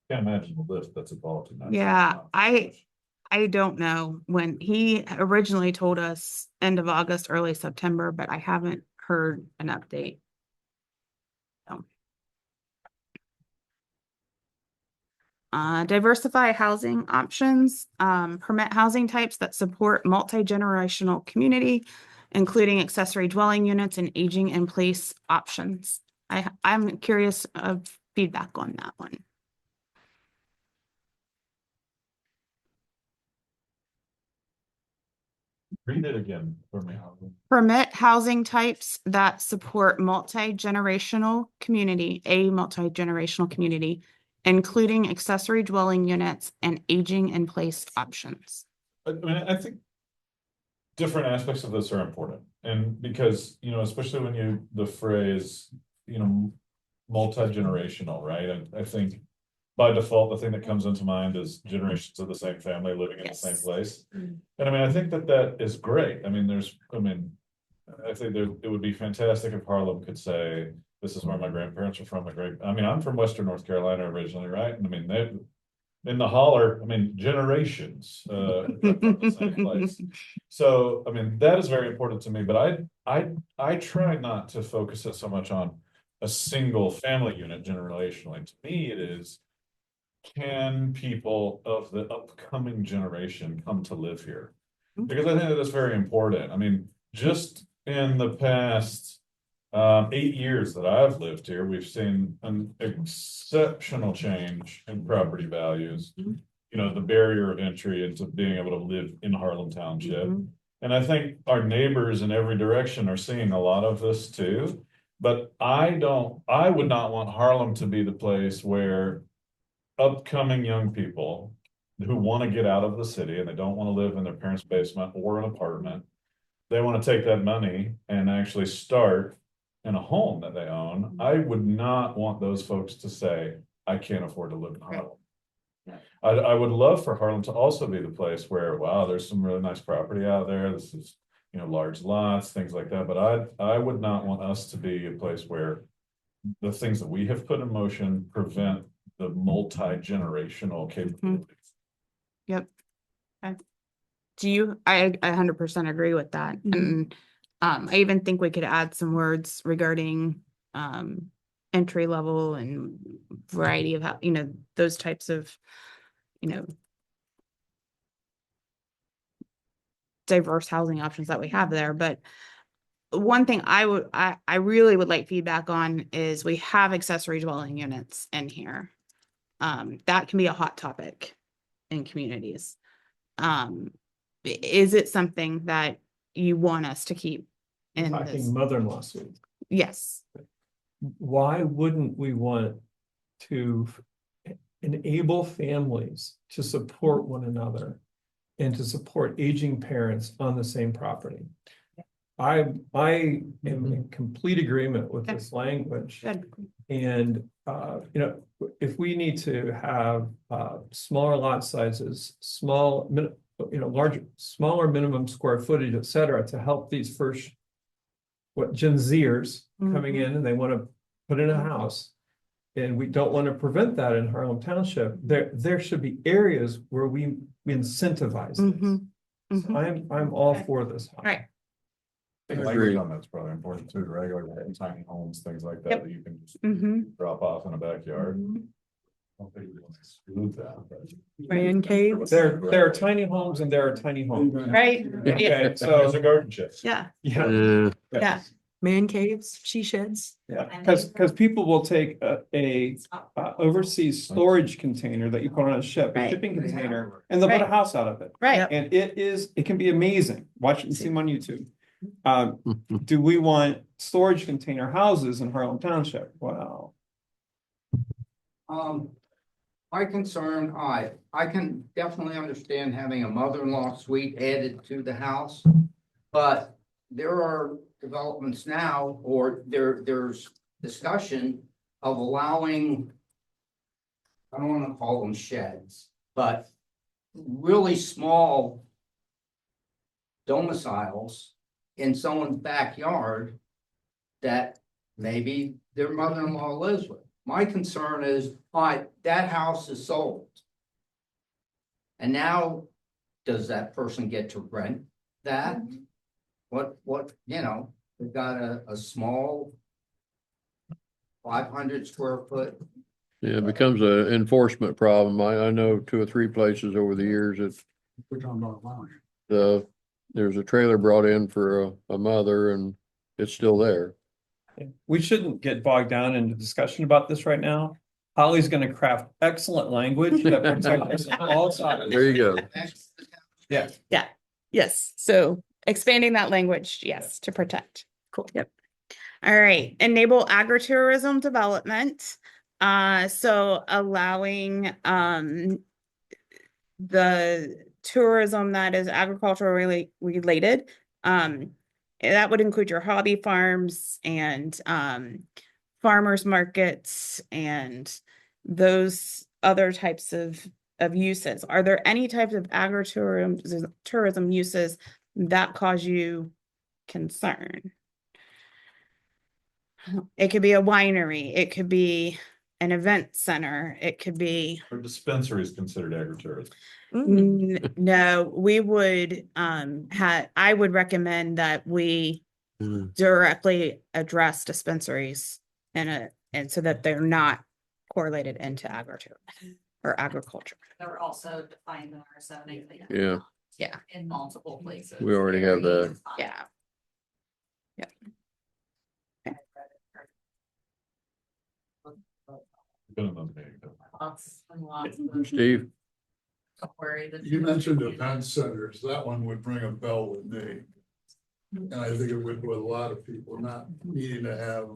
Yeah. Can't imagine the lift that's involved in that. Yeah, I don't know when he originally told us end of August, early September, but I haven't heard an update. So. Diversify housing options, permit housing types that support multi-generational community, including accessory dwelling units and aging in place options. I'm curious of feedback on that one. Read it again for me. Permit housing types that support multi-generational community, including accessory dwelling units and aging in place options. I mean, I think different aspects of this are important, and because, you know, especially when the phrase, you know, multi-generational, right? I think by default, the thing that comes into mind is generations of the same family living in the same Yes. place. And I mean, I think that is great. I mean, I think it would be fantastic if Harlem could say, this is where my grandparents are from. I'm from Western North Carolina originally, right? And I mean, they in the holler, I mean, generations, from the same place. So, I mean, that is very important to me, but I try not to focus it so much on a single family unit generationally. To me, it is, can people of the upcoming generation come to live here? Because I think that is very important. I mean, just in the past 8 years that I've lived here, we've seen an exceptional change in property values. Mhm. You know, the barrier of entry into being able to live in Harlem Township. Mhm. And I think our neighbors in every direction are seeing a lot of this too. But I would not want Harlem to be the place where upcoming young people who want to get out of the city and they don't want to live in their parents' basement or an apartment, they want to take that money and actually start in a home that they own. I would not want those folks to say, I can't afford to live in Harlem. Yeah. I would love for Harlem to also be the place where, wow, there's some really nice property out there. This is, you know, large lots, things like that. But I would not want us to be a place where the things that we have put in motion prevent the multi-generational capabilities. Yep. I 100% agree with that. And I even think we could add some words regarding entry level and variety of how, you know, those types of, you know, diverse housing options that we have there. But one thing I really would like feedback on is we have accessory dwelling units in here. That can be a hot topic in communities. Is it something that you want us to keep in this? Talking mother-in-law suite. Yes. Why wouldn't we want to enable families to support one another and to support aging parents on the same property? I am in complete agreement with this language. Good. And, you know, if we need to have smaller lot sizes, smaller minimum square footage, et cetera, to help these first, Gen Zers coming in and they want to put in a house. And we don't want to prevent that in Harlem Township. There should be areas where we incentivize this. So I'm all for this. Right. Language on that's probably important too, regular tiny homes, things like that, Yep. that you can just Mm-hmm. drop off in a backyard. I don't think we want to exclude that, but. Man caves. There are tiny homes and there are tiny homes. Right. Yeah. Okay, So so, there's a garden shed. Yeah. yeah. Yeah. Man caves, she sheds. Yeah, because people will take a overseas storage container that you put on a ship, a Right. shipping container, and they'll put a Right. house out of it. Right. And it can be amazing. Watch it, see them on YouTube. Do we want storage container houses in Harlem Township? Wow. My concern, I can definitely understand having a mother-in-law suite added to the house. But there are developments now, or there's discussion of allowing, I don't want to call them sheds, but really small domiciles in someone's backyard that maybe their mother-in-law lives with. my concern is, all right, that house is sold. And now, does that person get to rent that? What, we've got a small 500 square foot. Yeah, it becomes a enforcement problem. I know 2 or 3 places over the years that We're talking about lounge. there's a trailer brought in for a mother and it's still there. We shouldn't get bogged down into discussion about this right now. Holly's gonna craft excellent language that protects us on all sides. There you go. Yeah. Yes, so expanding that language, yes, to protect. Cool, yep. All right, enable agritourism development. So allowing the tourism that is agricultural related. That would include your hobby farms and farmers markets and those other types of uses. Are there any types of tourism uses that cause you concern? It could be a winery, it could be an event center, it could be. Or dispensaries considered agritourism. No, we would I would recommend that we directly address dispensaries and so that they're not correlated into agritourism or agriculture. They're also defined in our zoning. Yeah. Yeah. In multiple places. We already have that. Yeah. Been another meeting, though. Lots and lots of. Steve? Don't worry. that- You mentioned event centers, that one would ring a bell with me. And I think it would with a lot of people, not needing to have,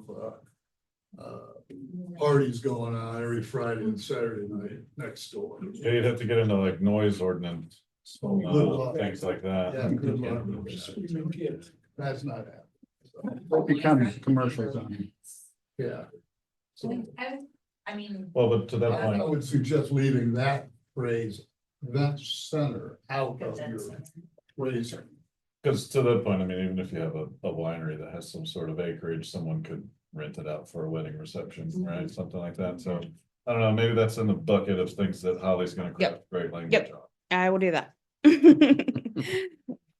parties going on every Friday and Saturday night next door. Yeah, you'd have to get into like noise ordinance, Good luck. things like that. Yeah, good luck. That's not happening. So, becoming commercial zone. Yeah. So I mean, Well, but to that I point, would suggest leaving that phrase, event center, out of your phrasing. because to that point, I mean, even if you have a winery that has some sort of acreage, someone could rent it out for a wedding reception, right? Something like that. So I don't know, maybe that's in the bucket of things that Holly's gonna craft great language Yep. on. I will do that.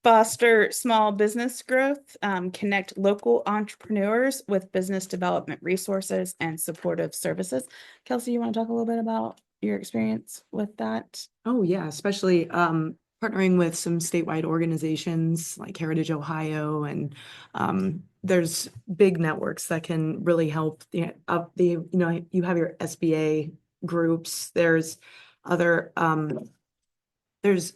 Foster small business growth, connect local entrepreneurs with business development resources and supportive services. Kelsey, you want to talk a little bit about your experience with that? Oh, yeah, especially partnering with some statewide organizations like Heritage Ohio, and there's big networks that can really help you have your SBA groups, there's other there's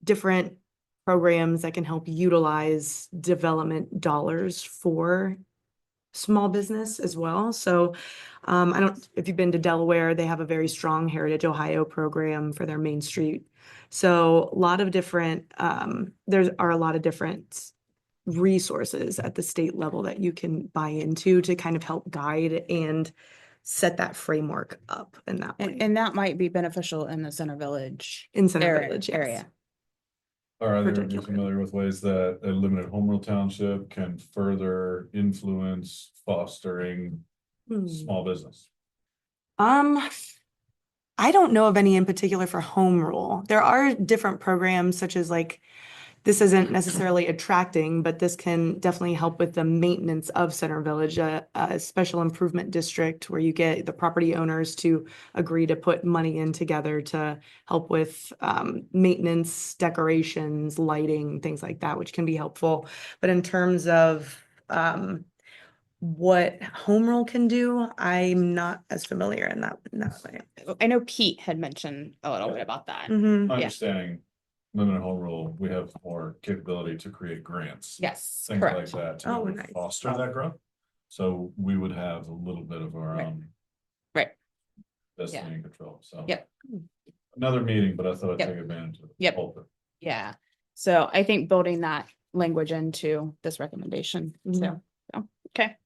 different programs that can help utilize development dollars for small business as well. So I don't, if you've been to Delaware, they have a very strong Heritage Ohio program for their Main Street. So a lot of different, there are a lot of different resources at the state level that you can buy into to kind of help guide and set that framework up in that way. And that might be beneficial in the Center Village In Center area- Village, yes. area. Are either of you Particularly. familiar with ways that a limited home rule township can further influence fostering Hmm. small business? I don't know of any in particular for home rule. There are different programs such as like, this isn't necessarily attracting, but this can definitely help with the maintenance of Center Village, a special improvement district where you get the property owners to agree to put money in together to help with maintenance, decorations, lighting, things like that, which can be helpful. But in terms of what home rule can do, I'm not as familiar in that way. I know Pete had mentioned a little bit about that. Mhm. Understanding limited home rule, we have more capability to create grants. Yes, Things like correct. that Oh, to nice. foster that growth. So we would have a little bit of our Right. own. Right. Destiny and control, so. Yep. Another meeting, but I thought I'd Yep. take advantage of it. Yep. Both of it. Yeah, so I think building that language into this recommendation, so, okay.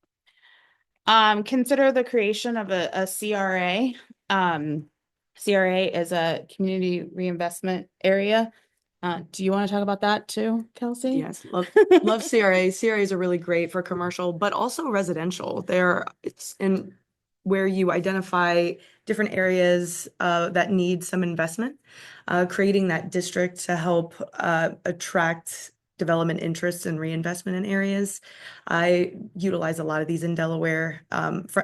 Consider the creation of a CRA. CRA is a community reinvestment area. Do you want to talk about that too, Kelsey? Yes, love CRA. CRAs are really great for commercial, but also residential. It's in where you identify different areas that need some investment, creating that district to help attract development interests and reinvestment in areas. I utilize a lot of these in Delaware,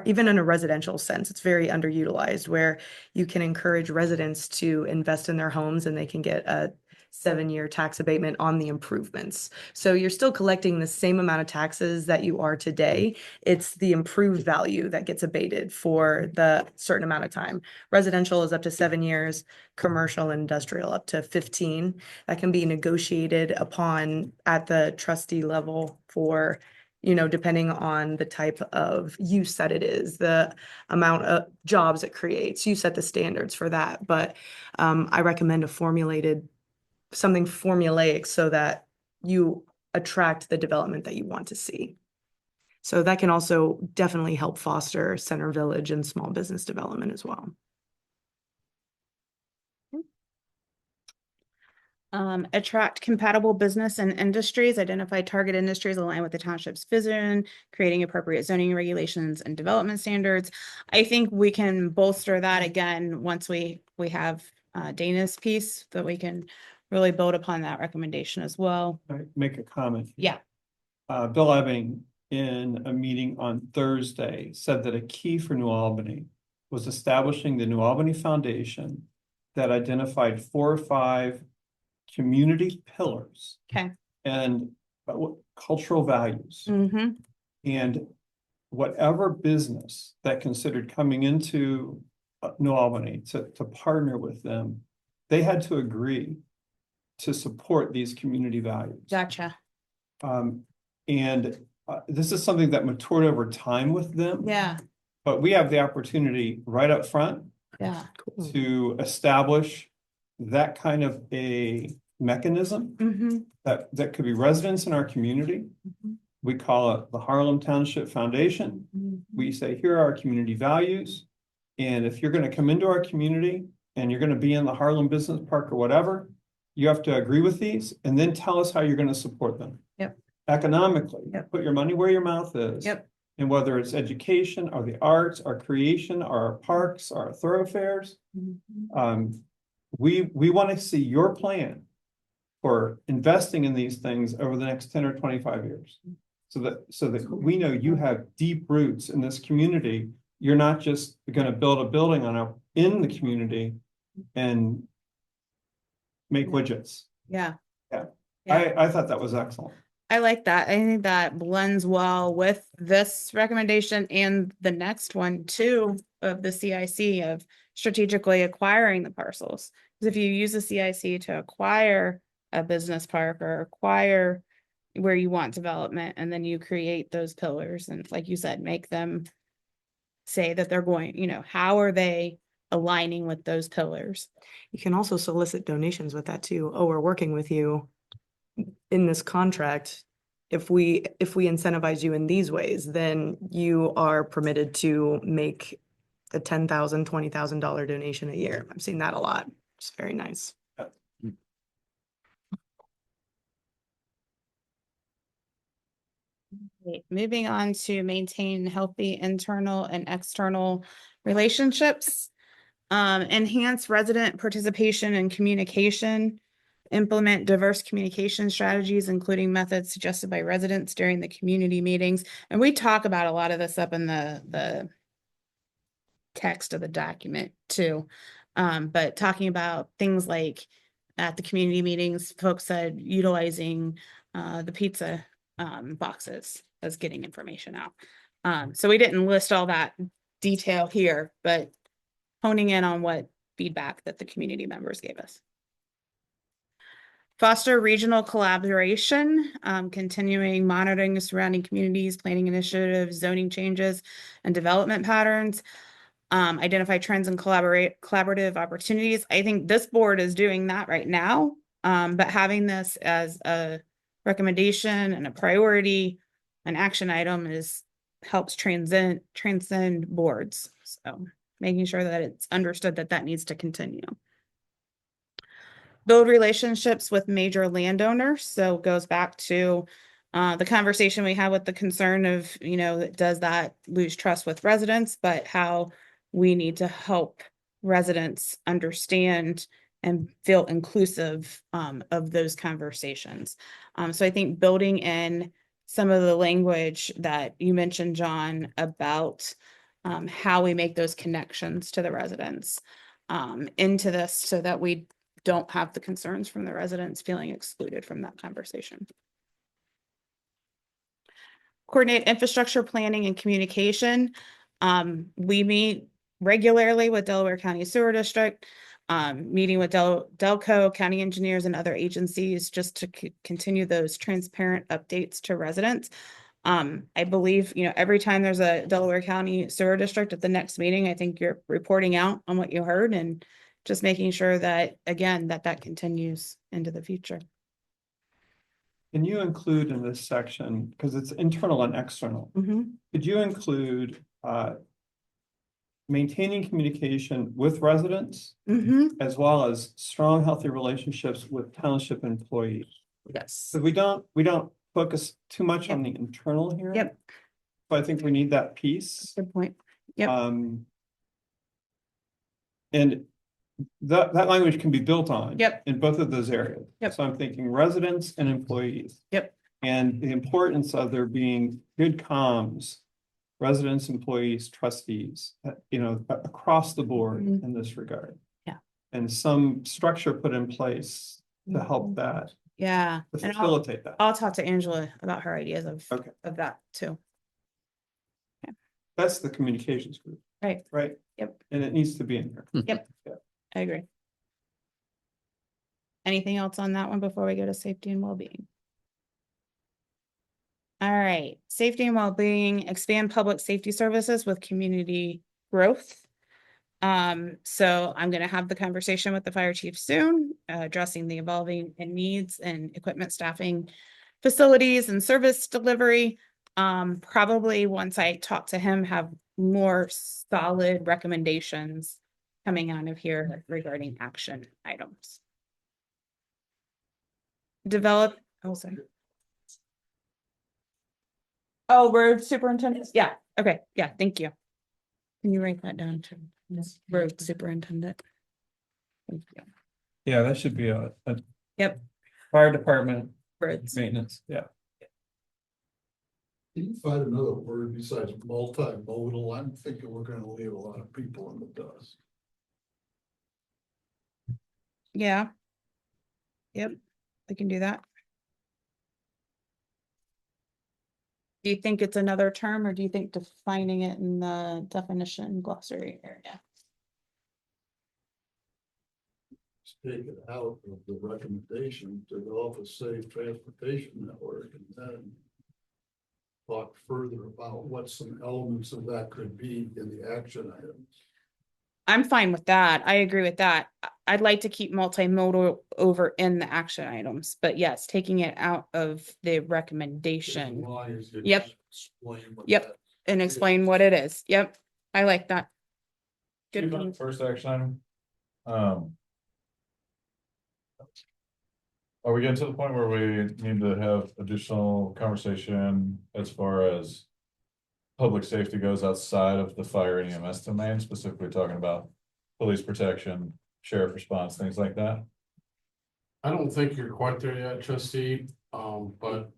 even in a residential sense. It's very underutilized, where you can encourage residents to invest in their homes and they can get a 7-year tax abatement on the improvements. So you're still collecting the same amount of taxes that you are today. It's the improved value that gets abated for the certain amount of time. Residential is up to 7 years, commercial and industrial up to 15. That can be negotiated upon at the trustee level for, depending on the type of use that it is, the amount of jobs it creates. You set the standards for that, but I recommend something formulaic so that you attract the development that you want to see. So that can also definitely help foster Center Village and small business development as well. Attract compatible business and industries, identify target industries aligned with the township's vision, creating appropriate zoning regulations and development standards. I think we can bolster that again once we have Dana's piece, that we can really build upon that recommendation as well. I make a comment. Yeah. Bill Ebbing, in a meeting on Thursday, said that a key for New Albany was establishing the New Albany Foundation that identified 4 or 5 community pillars Okay. and cultural values. Mm-hmm. And whatever business that considered coming into New Albany to partner with them, they had to agree to support these community values. Gotcha. And this is something that matured over time with them. Yeah. But we have the opportunity right up front Yeah. to establish that kind of a mechanism Mm-hmm. that could be residents in our community. Mhm. We call it the Harlem Township Foundation. We say, here are our community values. And if you're going to come into our community and you're going to be in the Harlem Business Park or whatever, you have to agree with these and then tell us how you're going to support them. Yep. Economically, Yep. Put your money where your mouth is. Yep. And whether it's education or the arts, our creation, our parks, our thoroughfares, Mhm. we want to see your plan for investing in these things over the next 10 or 25 years. So that we know you have deep roots in this community. You're not just going to build a building in the community and make widgets. Yeah. Yeah. Yeah. I thought that was excellent. I like that. I think that blends well with this recommendation and the next one too, of the CIC, of strategically acquiring the parcels. Because if you use the CIC to acquire a business park or acquire where you want development, and then you create those pillars and, like you said, make them say that they're going, how are they aligning with those pillars? You can also solicit donations with that too. Oh, we're working with you in this contract. If we incentivize you in these ways, then you are permitted to make a $10,000, $20,000 donation a year. I've seen that a lot. It's very nice. Okay, moving on to maintain healthy internal and external relationships. Enhance resident participation and communication. Implement diverse communication strategies, including methods suggested by residents during the community meetings. And we talk about a lot of this up in the text of the document too. But talking about things like at the community meetings, folks said utilizing the pizza boxes as getting information out. So we didn't list all that detail here, but honing in on what feedback that the community members gave us. Foster regional collaboration, continuing monitoring the surrounding communities, planning initiatives, zoning changes, and development patterns. Identify trends and collaborative opportunities. I think this board is doing that right now, but having this as a recommendation and a priority, an action item helps transcend boards. So making sure that it's understood that needs to continue. Build relationships with major landowners. So it goes back to The conversation we had with the concern of, does that lose trust with residents, but how we need to help residents understand and feel inclusive of those conversations. So I think building in some of the language that you mentioned, John, about how we make those connections to the residents into this so that we don't have the concerns from the residents feeling excluded from that conversation. Coordinate infrastructure planning and communication. We meet regularly with Delaware County Sewer District, meeting with Delco, county engineers and other agencies just to continue those transparent updates to residents. I believe, every time there's a Delaware County Sewer District at the next meeting, I think you're reporting out on what you heard and just making sure that, again, that continues into the future. Can you include in this section, because it's internal and external, could you include maintaining communication with residents as well as strong, healthy relationships with township employees? Yes. So we don't focus too much on the internal here. Yep. So I think we need that piece. Good point. Yep. And that language can be built on. Yep. In both of those areas. Yep. So I'm thinking residents and employees. Yep. And the importance of there being good comms, residents, employees, trustees, across the board in this regard. Yeah. And some structure put in place to help that, Yeah. to And facilitate that. I'll talk to Angela about her ideas of that too. That's the communications group. Right. Right. Yep. And it needs to be in there. Yep. I agree. Anything else on that one before we go to safety and well-being? All right, safety and well-being, expand public safety services with community growth. So I'm gonna have the conversation with the fire chief soon, addressing the evolving needs and equipment, staffing, facilities and service delivery. Probably once I talk to him, have more solid recommendations coming out of here regarding action items. Develop, sorry. Oh, road superintendent? Yeah, okay, yeah, thank you. Can you write that down too? Road superintendent. Thank you. Yeah, that should be a Yep. fire department Roads. maintenance. Yeah. Can you find another word besides multimodal? I'm thinking we're gonna leave a lot of people in the dust. Yeah. Yep, I can do that. Do you think it's another term or do you think defining it in the definition glossary area? Take it out of the recommendation, develop a safe transportation network and then talk further about what some elements of that could be in the action items. I'm fine with that. I agree with that. I'd like to keep multimodal over in the action items, but yes, taking it out of the recommendation. As long as you Yep. explain what Yep. that And explain what it is. Yep, I like that. Good. Chief, on the first action item. Are we getting to the point where we need to have additional conversation as far as public safety goes outside of the fire and EMS domain, specifically talking about police protection, sheriff response, things like that? I don't think you're quite there yet, trustee, but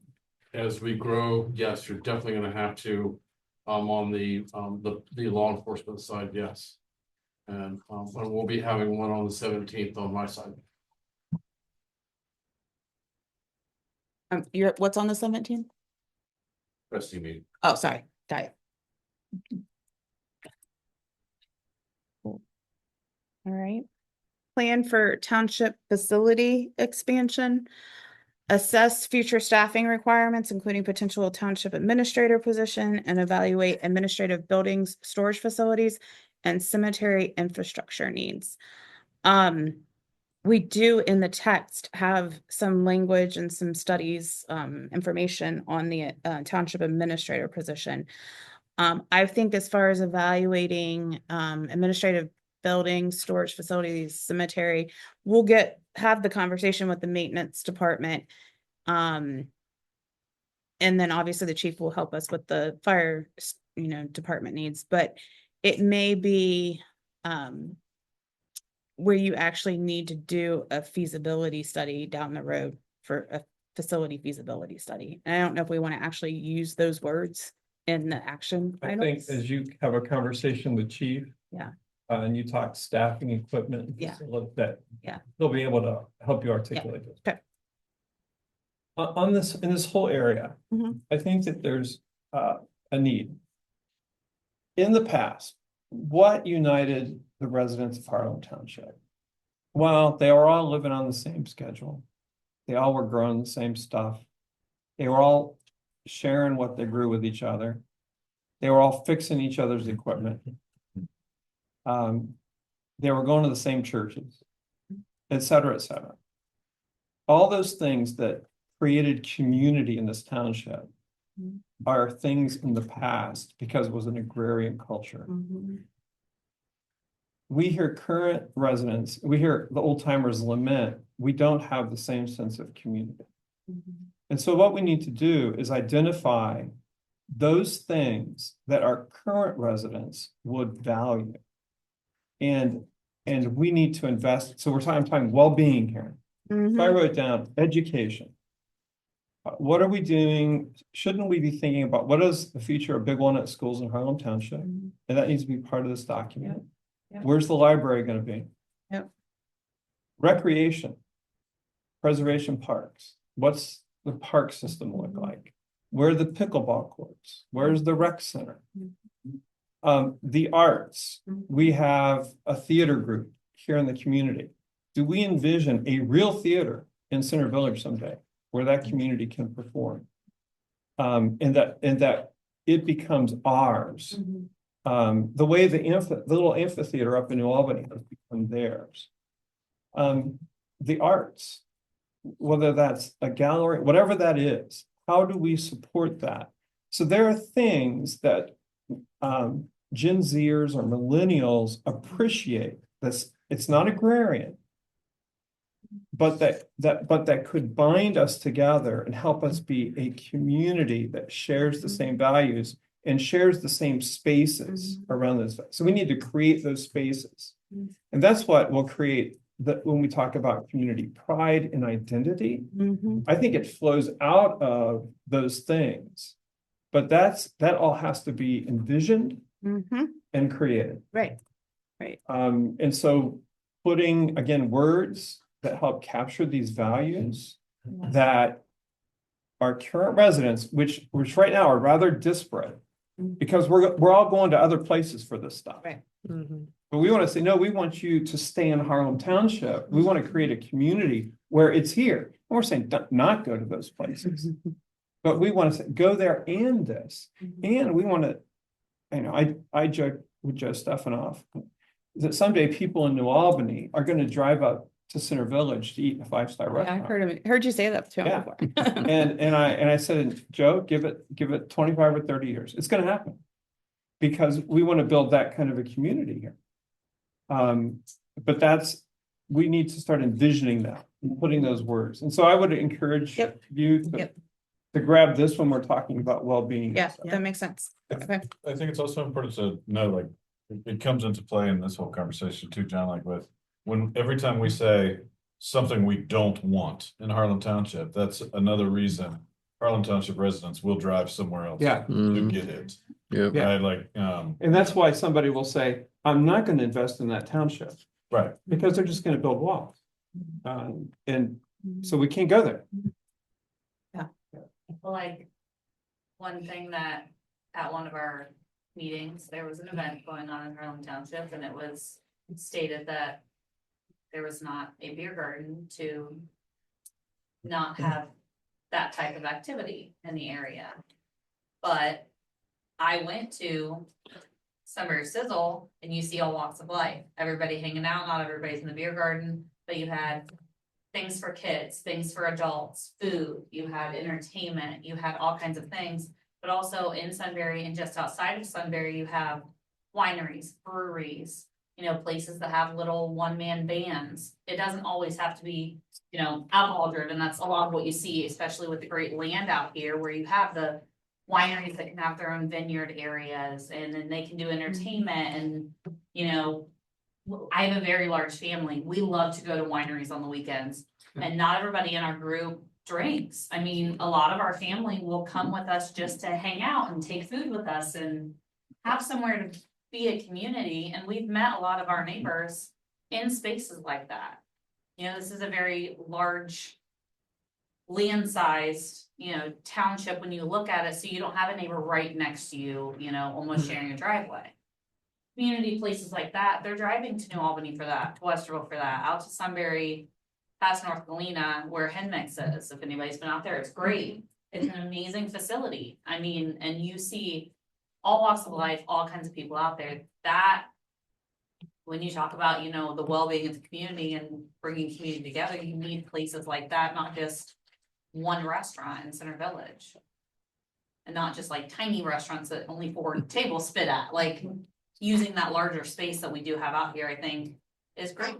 as we grow, yes, you're definitely gonna have to, on the law enforcement side, yes. And we'll be having one on the 17th on my side. What's on the 17th? Trustee meeting. Oh, sorry, got it. Cool. All right. Plan for township facility expansion. Assess future staffing requirements, including potential township administrator position, and evaluate administrative buildings, storage facilities, and cemetery infrastructure needs. We do in the text have some language and some studies, information on the township administrator position. I think as far as evaluating administrative buildings, storage facilities, cemetery, we'll have the conversation with the maintenance department. and then obviously the chief will help us with the fire, department needs, but it may be, where you actually need to do a feasibility study down the road for a facility feasibility study. And I don't know if we want to actually use those words in the action I think items. as you have a conversation with chief. Yeah. And you talk staffing, equipment. Yeah. That. Yeah. They'll be able to help you articulate this. Okay. On this, in this whole area, Mhm. I think that there's a need. In the past, what united the residents of Harlem Township? Well, they were all living on the same schedule. They all were growing the same stuff. They were all sharing what they grew with each other. They were all fixing each other's equipment. They were going to the same churches, et cetera, et cetera. All those things that created community in this township are things in the past because it was an agrarian culture. We hear current residents, we hear the old timers lament, we don't have the same sense of community. And so what we need to do is identify those things that our current residents would value. And we need to invest. So I'm talking well-being here. So I wrote down education. What are we doing? Shouldn't we be thinking about what is the future of Big Walnut schools in Harlem Township? And that needs to be part of this document. Yeah. Where's the library going to be? Yep. Recreation, preservation parks. What's the park system look like? Where are the pickleball courts? Where's the rec center? The arts. We have a theater group here in the community. Do we envision a real theater in Center Village someday where that community can perform? And that it becomes ours. The way the little amphitheater up in New Albany has become theirs. The arts, whether that's a gallery, whatever that is, how do we support that? So there are things that Gen Zers or millennials appreciate. This it's not agrarian, but that could bind us together and help us be a community that shares the same values and shares the same spaces around this. So we need to create those spaces. And that's what will create that when we talk about community pride and identity. I think it flows out of those things, but that all has to be envisioned and created. Right. And so putting, again, words that help capture these values that our current residents, which right now are rather disparate, because we're all going to other places for this stuff. Right. But we want to say, no, we want you to stay in Harlem Township. We want to create a community where it's here. And we're saying not go to those places. But we want to say, go there and this. And we want to, I joke with Joe Stefanoff that someday people in New Albany are going to drive up to Center Village to eat in a 5-star restaurant. I heard you say that to him Yeah. before. And I said, Joe, give it 25 or 30 years. It's going to happen because we want to build that kind of a community here. But we need to start envisioning that and putting those words. And so I would encourage you to grab this when we're talking about well-being. Yeah, that makes sense. Okay. I think it's also important to know, like, it comes into play in this whole conversation too, John, like every time we say something we don't want in Harlem Township, that's another reason Harlem Township residents will drive somewhere else. Yeah. To get it. Yeah. Right, like, And that's why somebody will say, I'm not going to invest in that township right. because they're just going to build walls. And so we can't go there. Like, one thing that at one of our meetings, there was an event going on in Harlem Township, and it was stated that there was not a beer garden to not have that type of activity in the area. But I went to Sunbury Sizzle and you see all walks of life, everybody hanging out, not everybody's in the beer garden, but you had things for kids, things for adults, food, you had entertainment, you had all kinds of things. But also in Sunbury and just outside of Sunbury, you have wineries, breweries, You know, places that have little one-man bands. It doesn't always have to be, you know, alcohol driven. That's a lot of what you see, especially with the great land out here where you have the wineries that can have their own vineyard areas and then they can do entertainment and, you know, I have a very large family. We love to go to wineries on the weekends and not everybody in our group drinks. I mean, a lot of our family will come with us just to hang out and take food with us and have somewhere to be a community, and we've met a lot of our neighbors in spaces like that. You know, this is a very large land-sized, you know, township when you look at it, so you don't have a neighbor right next to you, you know, almost sharing a driveway. Community places like that, they're driving to New Albany for that, to Westerville for that, out to Sunbury, past North Galena, where Henmix is, if anybody's been out there, it's great. It's an amazing facility. I mean, and you see all walks of life, all kinds of people out there. That, when you talk about, you know, the well-being of the community and bringing community together, you need places like that, not just one restaurant in Center Village. And not just like tiny restaurants that only 4 tables fit at, like using that larger space that we do have out here, I think is great.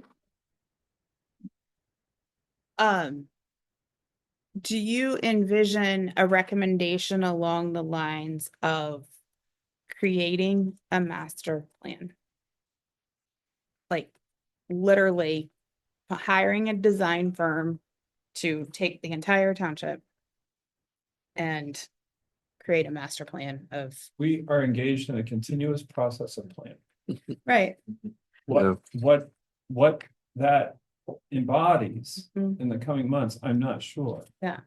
Do you envision a recommendation along the lines of creating a master plan? Like literally hiring a design firm to take the entire township and create a master plan of, We are engaged in a continuous process of planning. right? What that embodies Mhm. in the coming months, I'm not sure. Yeah.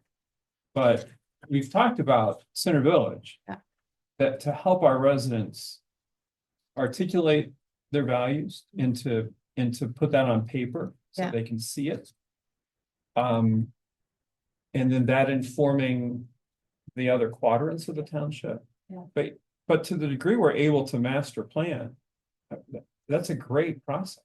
But we've talked about Center Village. Yeah. That to help our residents articulate their values and to put that on paper so Yeah. they can see it. And then that informing the other quadrants of the township. Yeah. But to the degree we're able to master plan, that's a great process.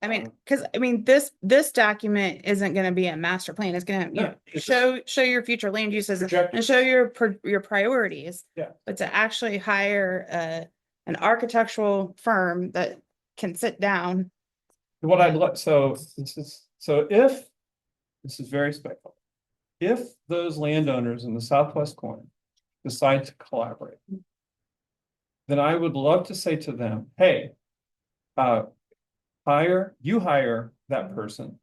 I mean, because I mean, this document isn't going to be a master plan. It's going to, you No, know, it's show your future land uses Projected. and show your priorities. Yeah. But to actually hire an architectural firm that can sit down. What I'd like, so if, this is very speculative. If those landowners in the southwest corner decide to collaborate, then I would love to say to them, hey, hire that person.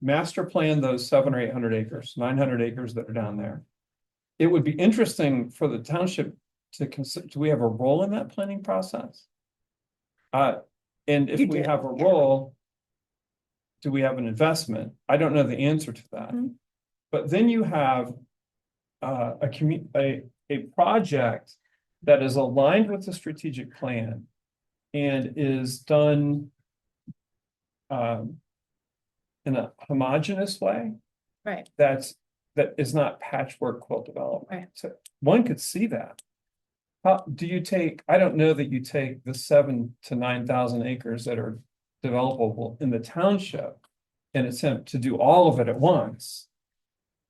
Master plan those 700 or 800 acres, 900 acres that are down there. It would be interesting for the township to consider, do we have a role in that planning process? And if You we do, have a yeah. role, do we have an investment? I don't know the answer to that. Mhm. But then you have a project that is aligned with the strategic plan and is done in a homogeneous way. Right. That is not patchwork quilt development. Right. So one could see that. How do you take, I don't know that you take the 7,000 to 9,000 acres that are developable in the township and attempt to do all of it at once.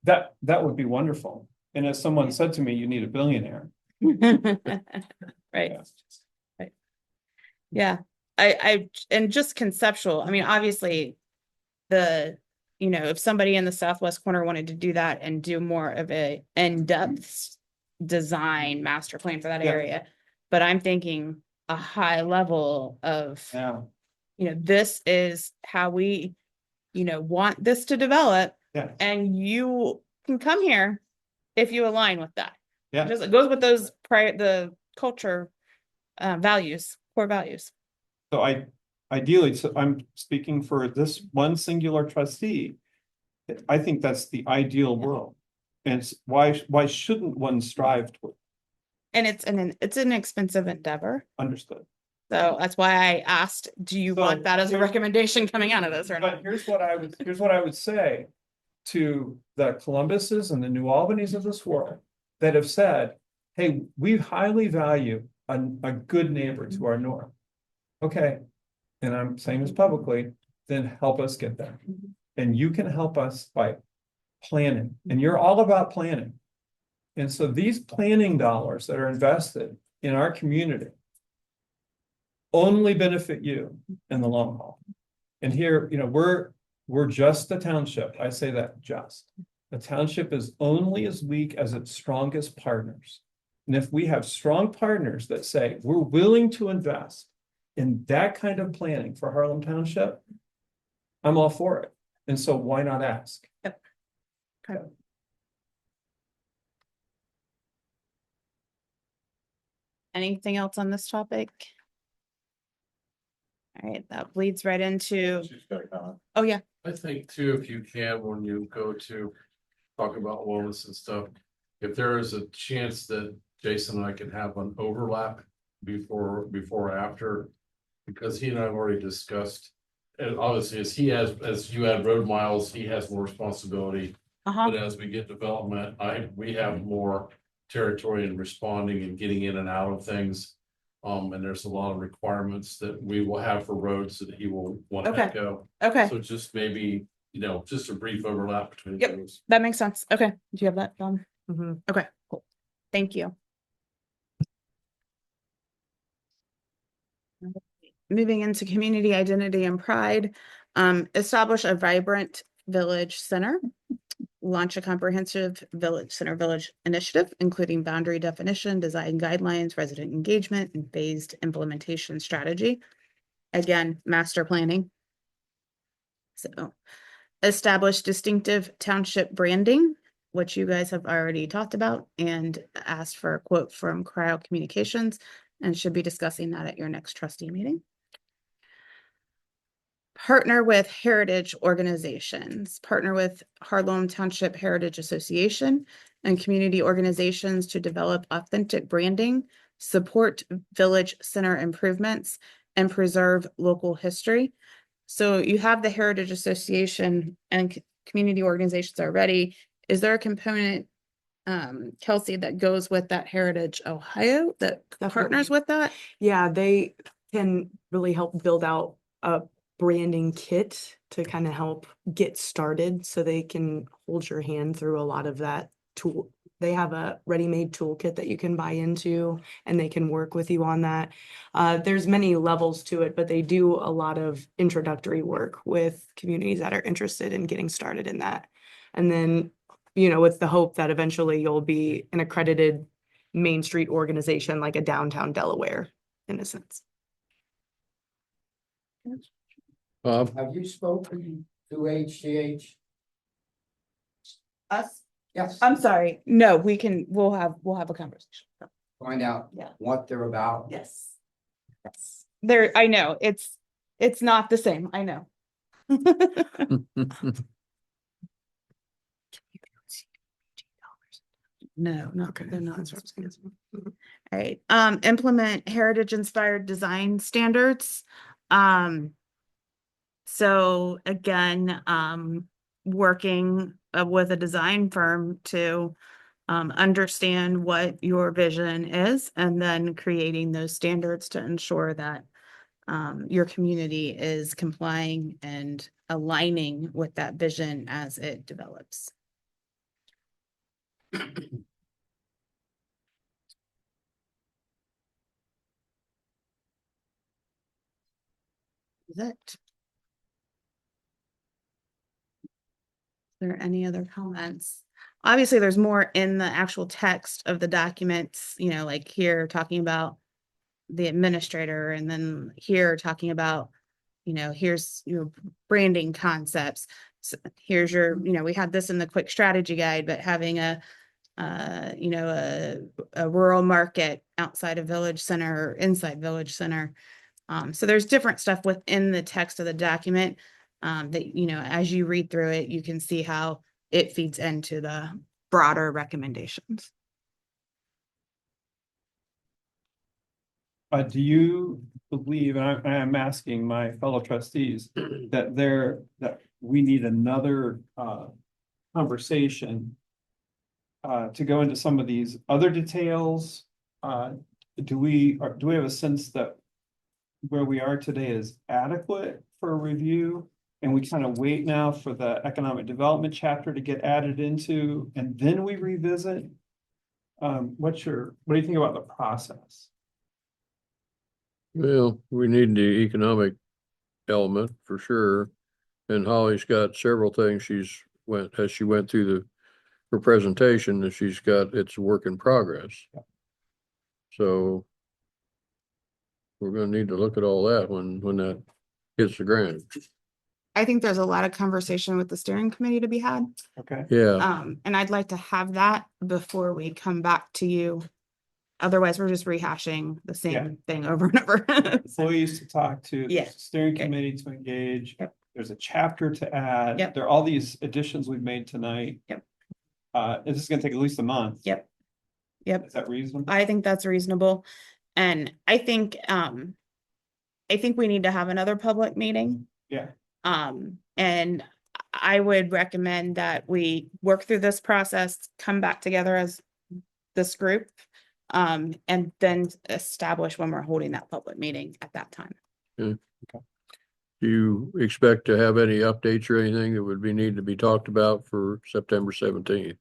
That would be wonderful. And as someone said to me, you need a billionaire. Right. Yeah. Right. Yeah, I and just conceptual, I mean, obviously if somebody in the southwest corner wanted to do that and do more of a in-depth design master plan for that Yeah. area, but I'm thinking a high level of, Yeah. this is how we, want this to develop. Yeah. And you can come here if you align with that. Yeah. Just it goes with those the culture values, core values. So ideally, so I'm speaking for this one singular trustee. I think that's the ideal world. And why shouldn't one strive toward? And it's an expensive endeavor. Understood. So that's why I asked, do you So want that as a here's- recommendation coming out of this or not? But here's what I would say to the Columbuses and the New Albanys of this world that have said, hey, we highly value a good neighbor to our north. Okay, and I'm saying this publicly, then help us get there. And you can help us by planning, and you're all about planning. And so these planning dollars that are invested in our community only benefit you in the long haul. And here, we're just a township. I say that just. The township is only as weak as its strongest partners. And if we have strong partners that say, we're willing to invest in that kind of planning for Harlem Township, I'm all for it. And so why not ask? Yep. Okay. Anything else on this topic? All right, that bleeds right into, She's got a comment. oh yeah, I think too, if you can, when you go to talk about wellness and stuff, if there is a chance that Jason and I can have an overlap before or after, because he and I have already discussed, and obviously as you add road miles, he has more responsibility. uh-huh, But as we get development, we have more territory in responding and getting in and out of things. And there's a lot of requirements that we will have for roads that he will want to Okay. go. okay, So just maybe, just a brief overlap between Yep. those. that makes sense. Okay, do you have that, Dawn? Mhm. Okay, cool. Thank you. Moving into community identity and pride, establish a vibrant village center. Launch a comprehensive village initiative, including boundary definition, design guidelines, resident engagement, and phased implementation strategy. Again, master planning. So, establish distinctive township branding, which you guys have already talked about and asked for a quote from Cryo Communications, and should be discussing that at your next trustee meeting. Partner with heritage organizations, partner with Harlem Township Heritage Association and community organizations to develop authentic branding, support village center improvements, and preserve local history. So you have the Heritage Association and community organizations already. Is there a component, Kelsey, that goes with that Heritage Ohio that partners Definitely. with that? Yeah, they can really help build out a branding kit to kind of help get started so they can hold your hand through a lot of that tool. They have a ready-made toolkit that you can buy into and they can work with you on that. There's many levels to it, but they do a lot of introductory work with communities that are interested in getting started in that. And then, with the hope that eventually you'll be an accredited Main Street organization like a downtown Delaware, in a sense. Bob, Have you spoken to HCH? Us? Yes. I'm sorry. No, we'll have a conversation. Find out Yeah. what they're about. Yes. Yes. There, I know, it's not the same, I know. No, no, Okay, they're not. that's what I was thinking. All right, implement heritage inspired design standards. So again, working with a design firm to understand what your vision is and then creating those standards to ensure that your community is complying and aligning with that vision as it develops. Is it? Is there any other comments? Obviously, there's more in the actual text of the documents, like here talking about the administrator and then here talking about, here's your branding concepts. So here's your, we had this in the quick strategy guide, but having a rural market outside of village center or inside village center. So there's different stuff within the text of the document that, as you read through it, you can see how it feeds into the broader recommendations. Do you believe, and I'm asking my fellow trustees, that we need another conversation to go into some of these other details? Do we have a sense that where we are today is adequate for review? And we kind of wait now for the economic development chapter to get added into, and then we revisit? What do you think about the process? Well, we need the economic element for sure. And Holly's got several things as she went through her presentation, that she's got, it's a work in progress. So we're gonna need to look at all that when that hits the ground. I think there's a lot of conversation with the steering committee to be had. Okay. Yeah, And I'd like to have that before we come back to you. Otherwise, we're just rehashing the Yeah. same thing over and over. Employees to talk to, Yeah. there's a steering Okay. committee to engage. Yep. There's a chapter to add. Yep. There are all these additions we've made tonight. Yep. And this is gonna take at least a month. Yep. Yep. Is that reasonable? I think that's reasonable. And I think we need to have another public meeting. Yeah. And I would recommend that we work through this process, come back together as this group, and then establish when we're holding that public meeting at that time. do you expect to have any updates or anything that would need to be talked about for September 17th?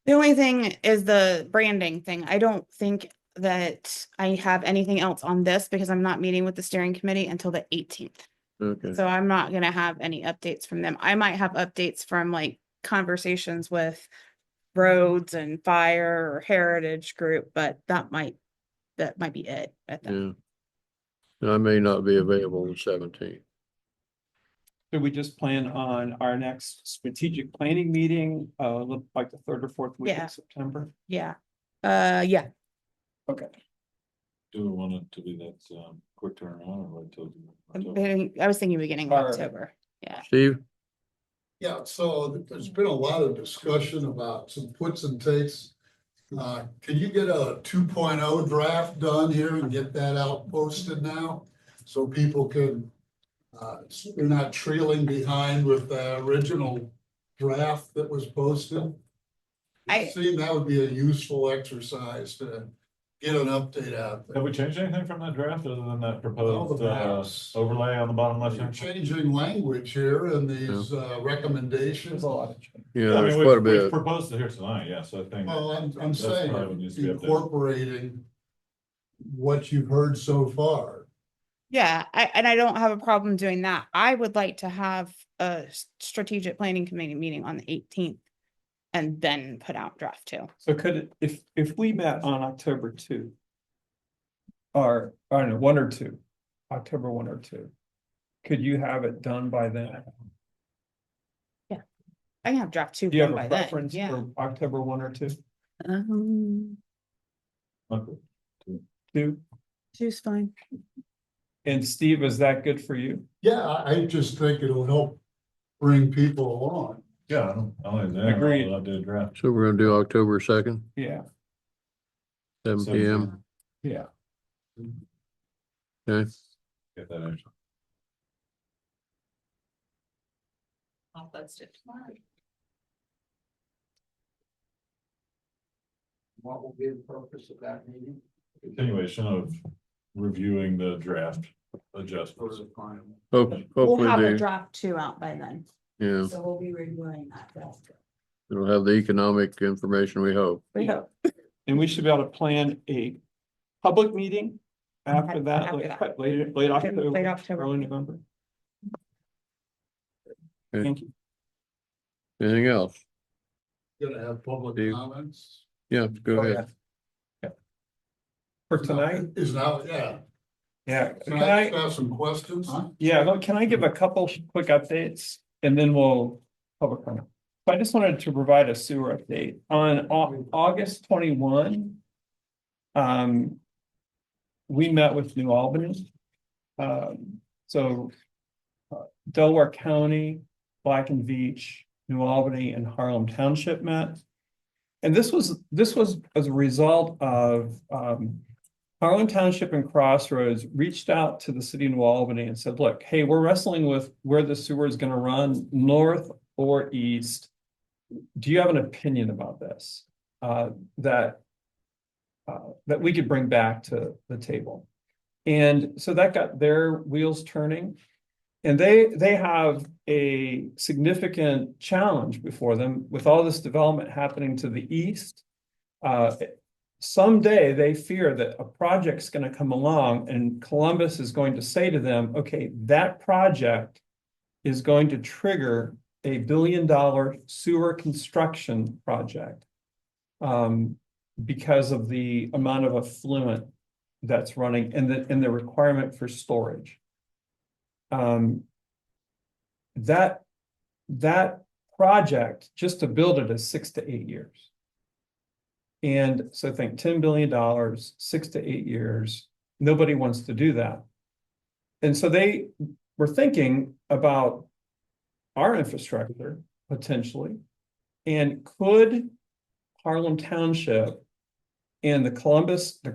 The only thing is the branding thing. I don't think that I have anything else on this because I'm not meeting with the steering committee until the 18th. Okay, So I'm not gonna have any updates from them. I might have updates from like conversations with roads and fire or heritage group, but that might be it at that. yeah. And I may not be available the 17th. Should we just plan on our next strategic planning meeting, like the third or fourth week Yeah. of September? Yeah. Yeah. Okay. Do we want it to be that quick turnaround or wait till? I was thinking beginning of Or- October. Yeah. Steve? Yeah, so there's been a lot of discussion about some puts and takes. Can you get a 2.0 draft done here and get that out posted now? So people can, they're not trailing behind with the original draft that was posted? It seemed that would be a useful exercise to get an update out Have there. we changed anything from that draft other than that All proposed the maps. overlay on the bottom left You're hand? changing language here in these There's recommendations. a lot of change. Yeah, I there's mean, quite a we've bit. proposed it here tonight, yeah, so I think. Well, I'm That's probably what saying needs to be updated. incorporating what you've heard so far. Yeah. I don't have a problem doing that. I would like to have a strategic planning committee meeting on the 18th and then put out draft 2. So could it, if we met on October 2. Or, I don't know, 1 or 2, October 1 or 2. Could you have it done by then? I can have draft 2 Do you have done a by then. preference Yeah. for October 1 or 2? Okay. 2? 2's fine. And Steve, is that good for you? Yeah, I just think it'll help bring people along. Yeah, I don't think Agreed. I'll do a draft. So we're gonna do October 2nd, Yeah, 7 PM. yeah. Okay, Get that actually. I'll post it tomorrow. What will be the purpose of that meeting? Continuation of reviewing the draft For adjustments. the final. We'll hopefully have a they, draft 2 out by then. yeah, So we'll be reviewing that draft. it'll have the economic information, we hope. We hope. And we should be able to plan a public meeting after that, After like that. late Late October, October. early November. Okay. Thank you. Anything else? Gonna have public Steve? comments. Yeah, go Oh, ahead. yeah. For tonight, Is now, yeah. yeah, Can can I I, just have some questions? yeah, look, can I give a couple quick updates and then we'll public comment. So I just wanted to provide a sewer update on August 21. We met with New Albany. So Delaware County, Black and Veatch, New Albany, and Harlem Township met. And this was as a result of Harlem Township and Crossroads reached out to the city of New Albany and said, look, hey, we're wrestling with where the sewer is going to run, north or east. Do you have an opinion about this? That we could bring back to the table. And so that got their wheels turning. And they have a significant challenge before them with all this development happening to the east. someday they fear that a project's gonna come along and Columbus is going to say to them, okay, that project is going to trigger a $1 billion sewer construction project. Because of the amount of affluent that's running and the requirement for storage. That project, just to build it, is 6 to 8 years. And so think $10 billion, 6 to 8 years, nobody wants to do that. And so they were thinking about our infrastructure potentially, and could Harlem Township and the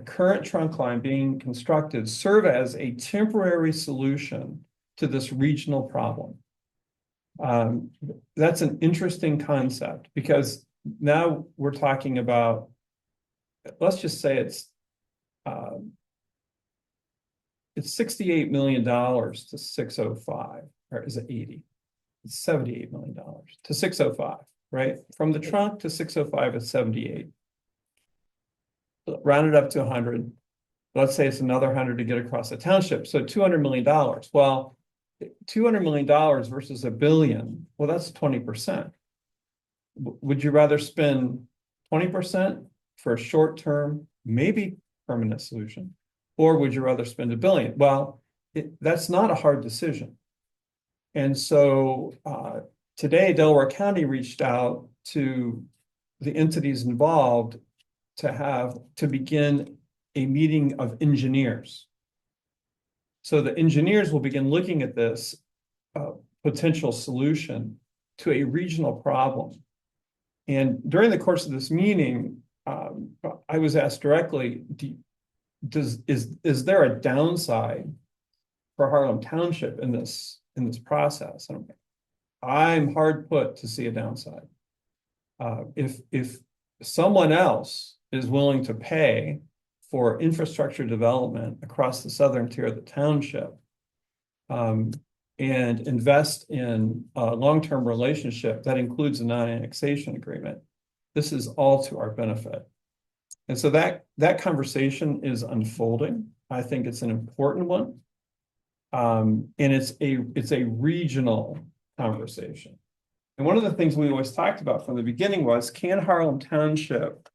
current trunk line being constructed serve as a temporary solution to this regional problem. That's an interesting concept because now we're talking about, let's just say it's $68 million to 605, or is it 80? It's $78 million to 605, right? From the trunk to 605 is 78. Round it up to 100. Let's say it's another 100 to get across the township. So $200 million. Well, $200 million versus $1 billion. Well, that's 20%. Would you rather spend 20% for a short-term, maybe permanent solution? Or would you rather spend $1 billion? Well, that's not a hard decision. And so today, Delaware County reached out to the entities involved to begin a meeting of engineers. So the engineers will begin looking at this potential solution to a regional problem. And during the course of this meeting, I was asked directly, is there a downside for Harlem Township in this process? And I'm hard put to see a downside. If someone else is willing to pay for infrastructure development across the southern tier of the township, and invest in a long-term relationship that includes a non-annexation agreement, this is all to our benefit. And so that conversation is unfolding. I think it's an important one. And it's a regional conversation. And one of the things we always talked about from the beginning was, can Harlem Township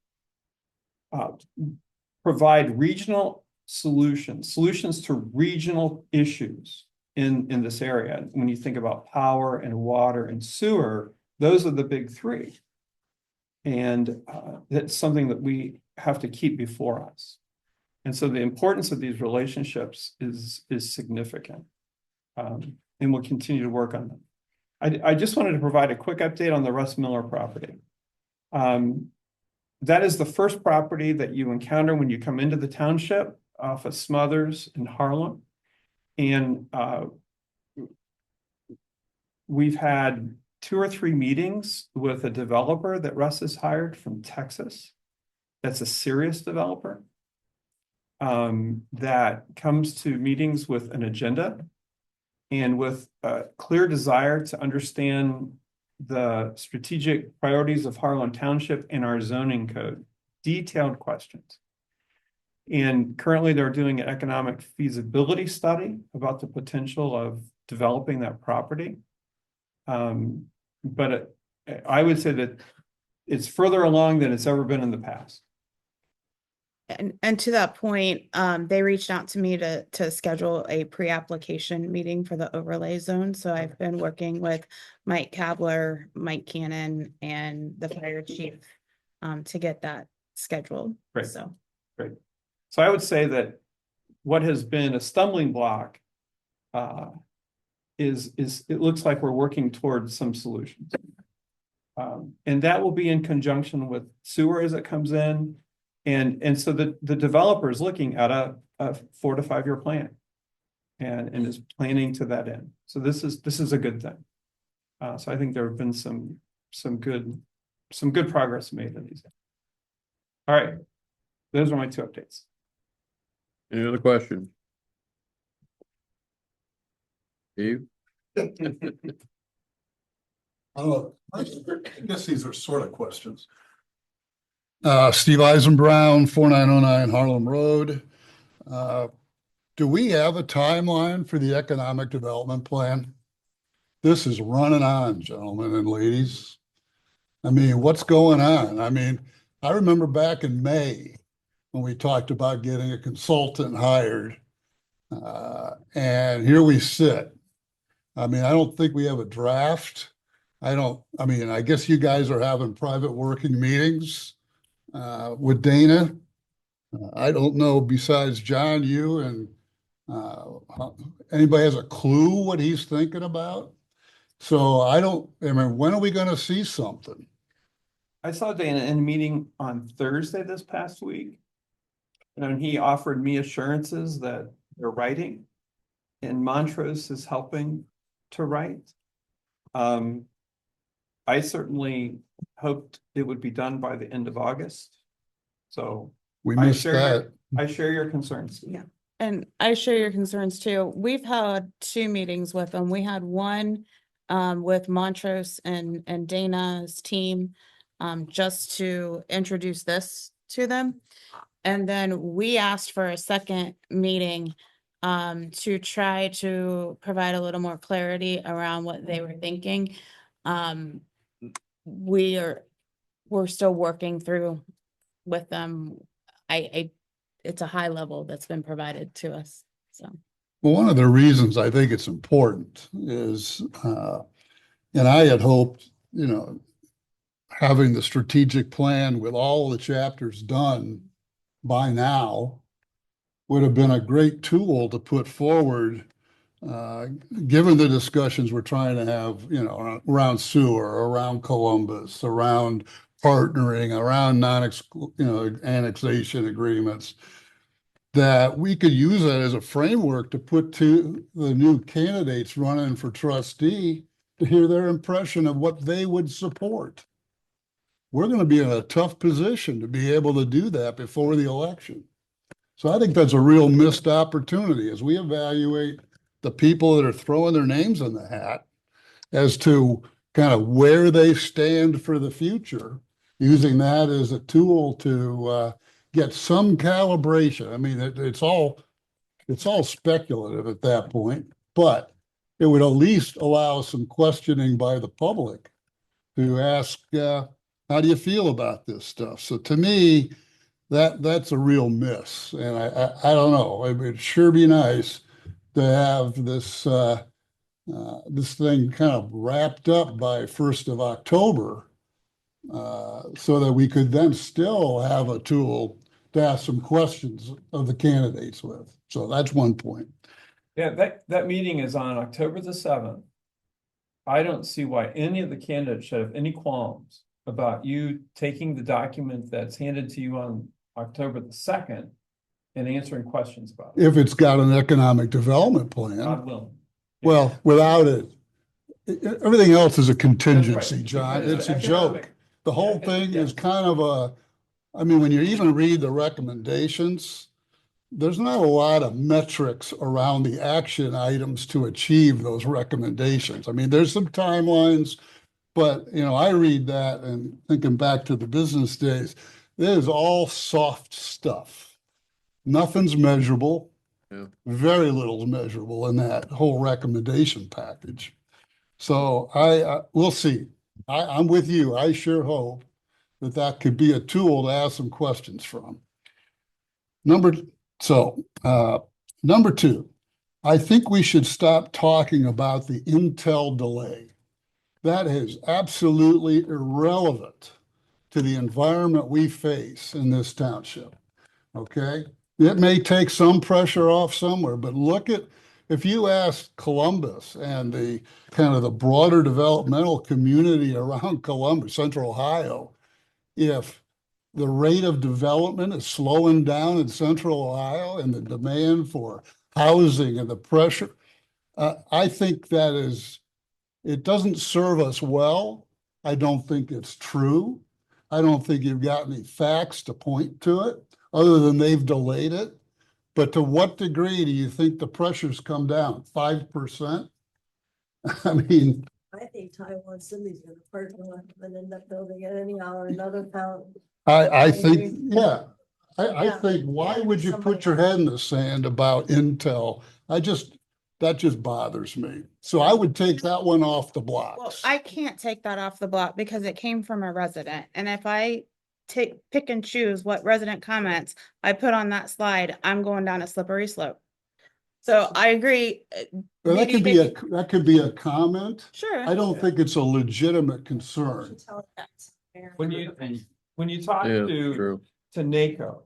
provide regional solutions to regional issues in this area? When you think about power and water and sewer, those are the big three. And that's something that we have to keep before us. And so the importance of these relationships is significant. And we'll continue to work on them. I just wanted to provide a quick update on the Russ Miller property. That is the first property that you encounter when you come into the township off of Smothers in Harlem. And we've had 2 or 3 meetings with a developer that Russ has hired from Texas. That's a serious developer that comes to meetings with an agenda and with a clear desire to understand the strategic priorities of Harlem Township and our zoning code, detailed questions. And currently they're doing an economic feasibility study about the potential of developing that property. But I would say that it's further along than it's ever been in the past. And to that point, they reached out to me to schedule a pre-application meeting for the overlay zone. So I've been working with Mike Kabler, Mike Cannon, and the fire chief to get that scheduled. Great. So great. So I would say that what has been a stumbling block is it looks like we're working towards some solutions. And that will be in conjunction with sewer as it comes in. And so the developer is looking at a 4 to 5 year plan and is planning to that end. So this is a good thing. So I think there have been some good progress made in these. All right, those are my 2 updates. Any other questions? Steve? I guess these are sort of questions. Steve Eisenbrown, 4909 Harlem Road. Do we have a timeline for the economic development plan? This is running on, gentlemen and ladies. I mean, what's going on? I mean, I remember back in May when we talked about getting a consultant hired. And here we sit. I mean, I don't think we have a draft. I mean, I guess you guys are having private working meetings with Dana. I don't know, besides John, you and anybody has a clue what he's thinking about? So I mean, when are we gonna see something? I saw Dana in a meeting on Thursday this past week. And he offered me assurances that they're writing. And Montrose is helping to write. I certainly hoped it would be done by the end of August. So We I missed share that. I share your concerns. Yeah. And I share your concerns too. We've had 2 meetings with them. We had one with Montrose and Dana's team just to introduce this to them. And then we asked for a second meeting to try to provide a little more clarity around what they were thinking. We're still working through with them. It's a high level that's been provided to us, so. Well, one of the reasons I think it's important is, and I had hoped, you know, having the strategic plan with all the chapters done by now would have been a great tool to put forward, given the discussions we're trying to have, you know, around sewer, around Columbus, around partnering, around annexation agreements, that we could use that as a framework to put to the new candidates running for trustee to hear their impression of what they would support. We're going to be in a tough position to be able to do that before the election. So I think that's a real missed opportunity as we evaluate the people that are throwing their names in the hat as to kind of where they stand for the future, using that as a tool to get some calibration. I mean, it's all speculative at that point, but it would at least allow some questioning by the public to ask, how do you feel about this stuff? So to me, that's a real miss. And I don't know. It'd sure be nice to have this this thing kind of wrapped up by 1st of October, so that we could then still have a tool to ask some questions of the candidates with. So that's one point. Yeah, that meeting is on October the 7th. I don't see why any of the candidates should have any qualms about you taking the document that's handed to you on October the 2nd and answering questions about it. If it's got an economic development God plan, willing. well, without it, everything else is a contingency, right. John. Because It's the a joke. economic- The whole Yeah, thing yeah. is kind of I mean, when you even read the recommendations, there's not a lot of metrics around the action items to achieve those recommendations. I mean, there's some timelines, but you know, I read that and thinking back to the business days, it is all soft stuff. Nothing's measurable. Yeah. Very little's measurable in that whole recommendation package. So we'll see. I'm with you. I sure hope that could be a tool to ask some questions from. Number two, I think we should stop talking about the Intel delay. That is absolutely irrelevant to the environment we face in this township. Okay? It may take some pressure off somewhere, but if you ask Columbus and the kind of the broader developmental community around Columbus, Central Ohio, if the rate of development is slowing down in Central Ohio and the demand for housing and the pressure, I think it doesn't serve us well. I don't think it's true. I don't think you've got any facts to point to it, other than they've delayed it. But to what degree do you think the pressures come down? 5%? I mean, I think Taiwan City's gonna partner with them and end up building it anyhow, or another town I think, yeah, I Yeah. think, why Yeah, would you somebody put your else. head in the sand about Intel? That just bothers me. So I would take that one off the Well, blocks. I can't take that off the block because it came from a resident, and if I pick and choose what resident comments I put on that slide, I'm going down a slippery slope. So I agree. Well, maybe they could- that could be a comment. Sure. I don't think it's a legitimate concern. When you talk Yeah, to true. NACO,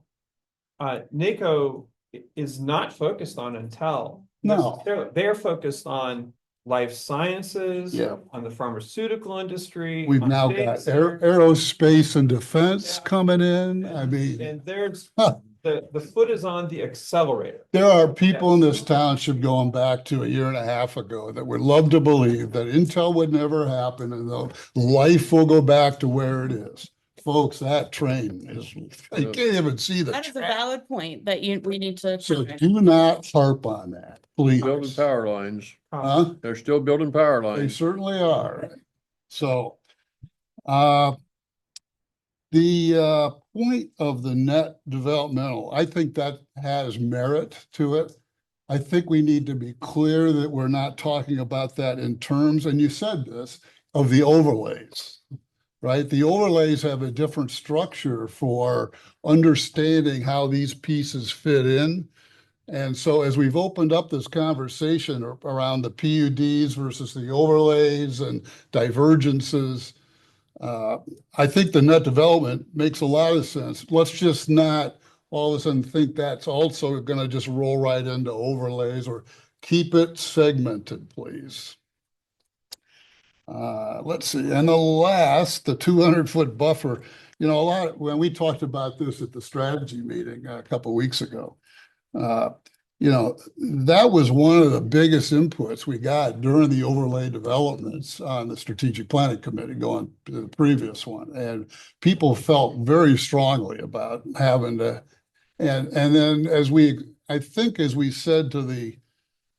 NACO is not focused on Intel. No. necessarily. They're focused on life sciences, Yeah. on the pharmaceutical industry. We've on now data got centers. aerospace and defense Yeah. coming in. I mean, And there's, huh, the foot is on the accelerator. there are people in this township going back to a year and a half ago that would love to believe that Intel would never happen and the life will go back to where it is. Folks, that train is, you can't even see the That is a track. valid point that we need to. So do not harp on that, please. Building power lines. Huh? They're still building power They lines. certainly are. So, the point of the net developmental, I think that has merit to it. I think we need to be clear that we're not talking about that in terms, and you said this, of the overlays, right? The overlays have a different structure for understanding how these pieces fit in. And so as we've opened up this conversation around the PUDs versus the overlays and divergences, I think the net development makes a lot of sense. Let's just not all of a sudden think that's also going to just roll right into overlays, or keep it segmented, please. Let's see. And the 200-foot buffer, when we talked about this at the strategy meeting a couple of weeks ago, that was one of the biggest inputs we got during the overlay developments on the strategic planning committee going to the previous one. And people felt very strongly about having to, and then as we said to the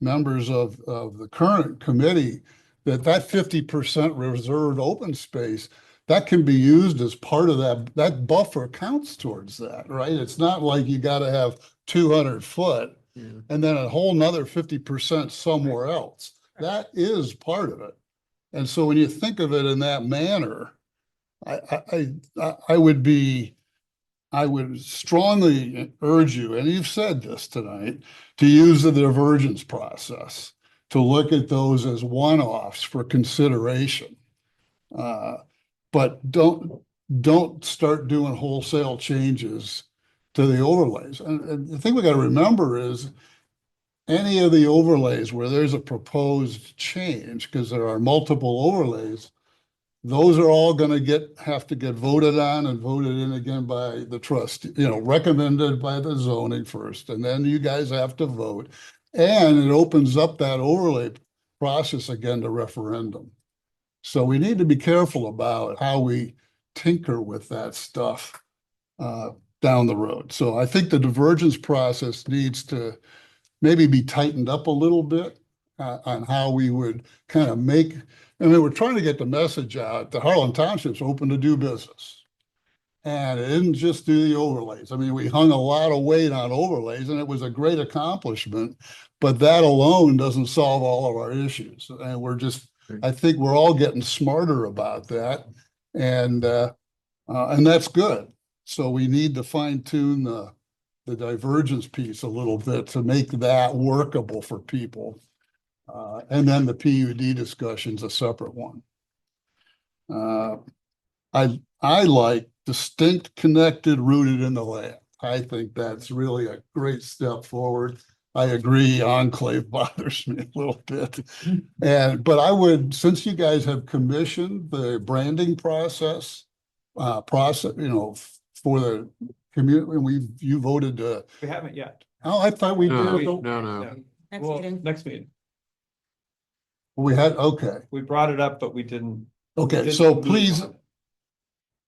members of the current committee, that 50% reserved open space, that can be used as part of that buffer counts towards that, right? It's not like you got to have 200 foot and then a whole nother 50% somewhere else. That is part of it. And so when you think of it in that manner, I would strongly urge you, and you've said this tonight, to use the divergence process, to look at those as one-offs for consideration. But don't start doing wholesale changes to the overlays. And the thing we got to remember is any of the overlays where there's a proposed change, because there are multiple overlays, those are all going to have to get voted on and voted in again by the trustee, recommended by the zoning first, and then you guys have to vote. And it opens up that overlay process again to referendum. So we need to be careful about how we tinker with that stuff down the road. So I think the divergence process needs to maybe be tightened up a little bit on how we would kind of we're trying to get the message out that Harlan Township's open to do business. And it didn't just do the overlays. I mean, we hung a lot of weight on overlays and it was a great accomplishment, but that alone doesn't solve all of our issues. And I think we're all getting smarter about that. And that's good. So we need to fine tune the divergence piece a little bit to make that workable for people. And then the PUD discussion's a separate one. I like distinct, connected, rooted in the land. I think that's really a great step forward. I agree, enclave bothers me a little bit. But I would, since you guys have commissioned the branding process, for the community, you voted to. We haven't yet. Oh, I thought we No, did. no. Next Well, meeting. next meeting. Okay. We brought it up, but we didn't. Okay, we so didn't move please, on it.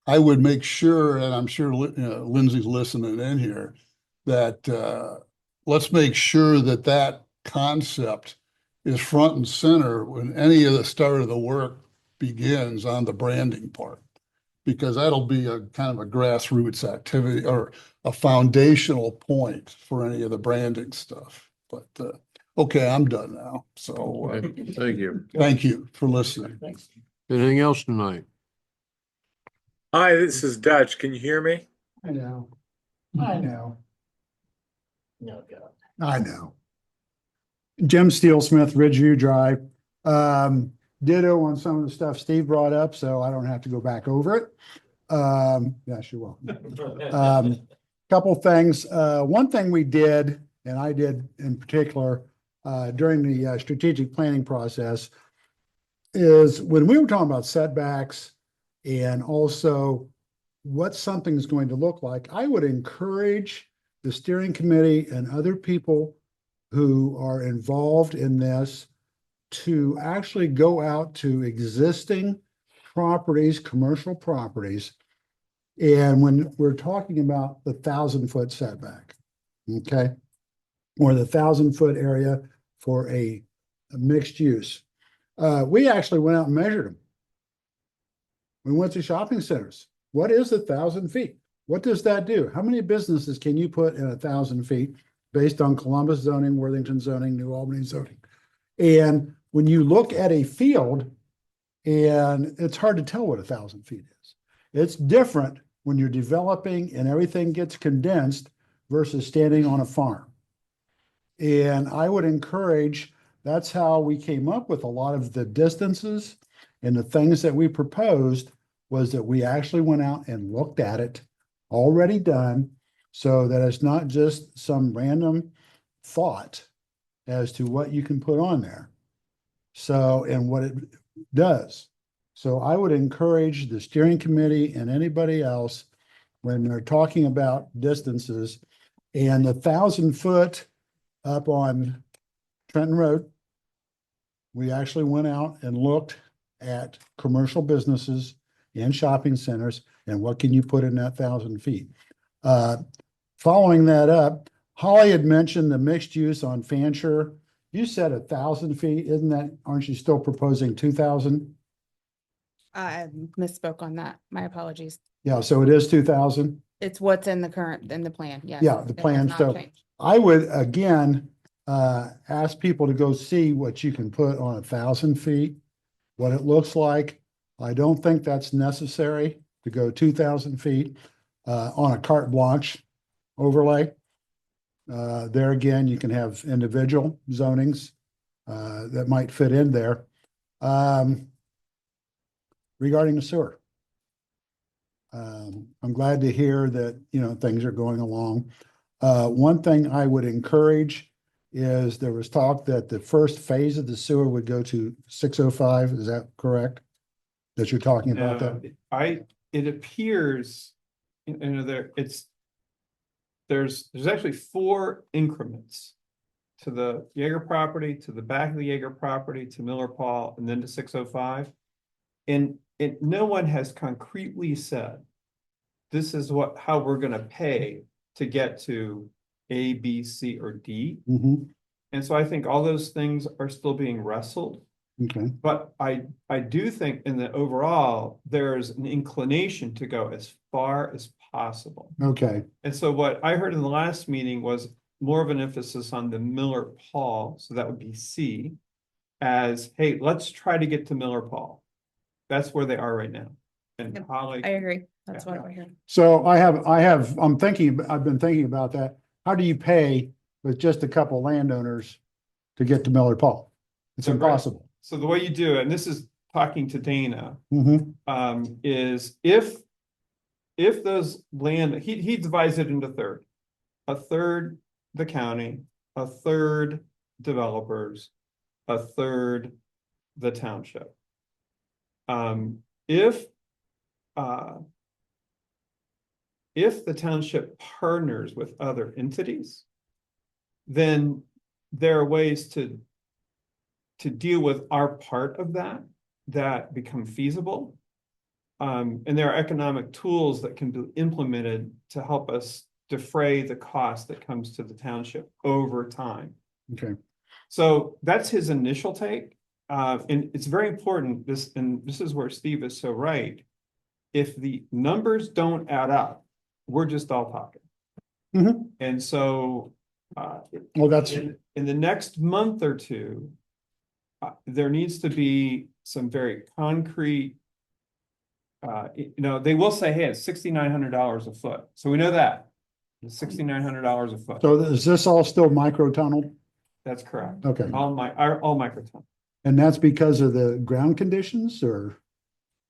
I would make sure, and I'm sure Lindsay's listening in here, that let's make sure that concept is front and center when any of the start of the work begins on the branding part. because that'll be a kind of a grassroots activity or a foundational point for any of the branding stuff. But, okay, I'm done now. So, Okay, thank you. thank you for listening. Anything else tonight? Hi, this is Dutch. Can you hear me? I know. I know. I know. Jim Steelsmith, Ridgeview Drive. Ditto on some of the stuff Steve brought up, so I don't have to go back over it. Yes, you will. Couple things. One thing we did, and I did in particular, during the strategic planning process, is when we were talking about setbacks and also what something's going to look like, I would encourage the steering committee and other people who are involved in this to actually go out to existing properties, commercial properties. And when we're talking about the 1,000-foot setback, okay, or the 1,000-foot area for a mixed use, we actually went out and measured them. We went to shopping centers. What is 1,000 feet? What does that do? How many businesses can you put in 1,000 feet based on Columbus zoning, Worthington zoning, New Albany zoning? And when you look at a field, and it's hard to tell what 1,000 feet is. It's different when you're developing and everything gets condensed versus standing on a farm. And I would encourage, that's how we came up with a lot of the distances and the things that we proposed, was that we actually went out and looked at it, already done, so that it's not just some random thought as to what you can put on there. So, and what it does. So I would encourage the steering committee and anybody else, when they're talking about distances, and the 1,000-foot up on Trenton Road, we actually went out and looked at commercial businesses and shopping centers, and what can you put in that 1,000 feet? Following that up, Holly had mentioned the mixed use on Fancher. You said 1,000 feet, isn't that, aren't you still proposing 2,000? I misspoke on that. My apologies. Yeah, so it is 2,000. It's what's in the plan, yes. Yeah, the It has plan, not so changed. I would, again, ask people to go see what you can put on 1,000 feet, what it looks like. I don't think that's necessary to go 2,000 feet on a carte blanche overlay. There again, you can have individual zonings that might fit in there. Regarding the sewer, I'm glad to hear that, you know, things are going along. One thing I would encourage is there was talk that the first phase of the sewer would go to 605. Is that correct? That you're talking about that? It appears, you know, there's actually 4 increments to the Jaeger property, to the back of the Jaeger property, to Miller Paul, and then to 605. And no one has concretely said, this is how we're gonna pay to get to A, B, C, or D. Mm-hmm. And so I think all those things are still being wrestled. Okay. But I do think in the overall, there's an inclination to go as far as possible. Okay. And so what I heard in the last meeting was more of an emphasis on the Miller Paul, so that would be C, as, hey, let's try to get to Miller Paul. That's where they are right now. And Yep, Holly, I agree. That's Yeah. what we're hearing. So I've been thinking about that. How do you pay with just a couple landowners to get to Miller Paul? It's So, right. impossible. So the way you do it, and this is talking to Dana, Mm-hmm. is if those land, he divides it into third. A third the county, a third developers, a third the township. If the township partners with other entities, then there are ways to deal with our part of that become feasible. And there are economic tools that can be implemented to help us defray the cost that comes to the township over time. Okay. So that's his initial take. And it's very important, this is where Steve is so right, if the numbers don't add up, we're just all talking. Mhm. And so, Well, that's, in the next month or two, there needs to be some very concrete. They will say, hey, it's $6,900 a foot. So we know that. It's $6,900 a foot. so is this all still micro tunnel? That's correct. Okay. All microton. And that's because of the ground conditions or?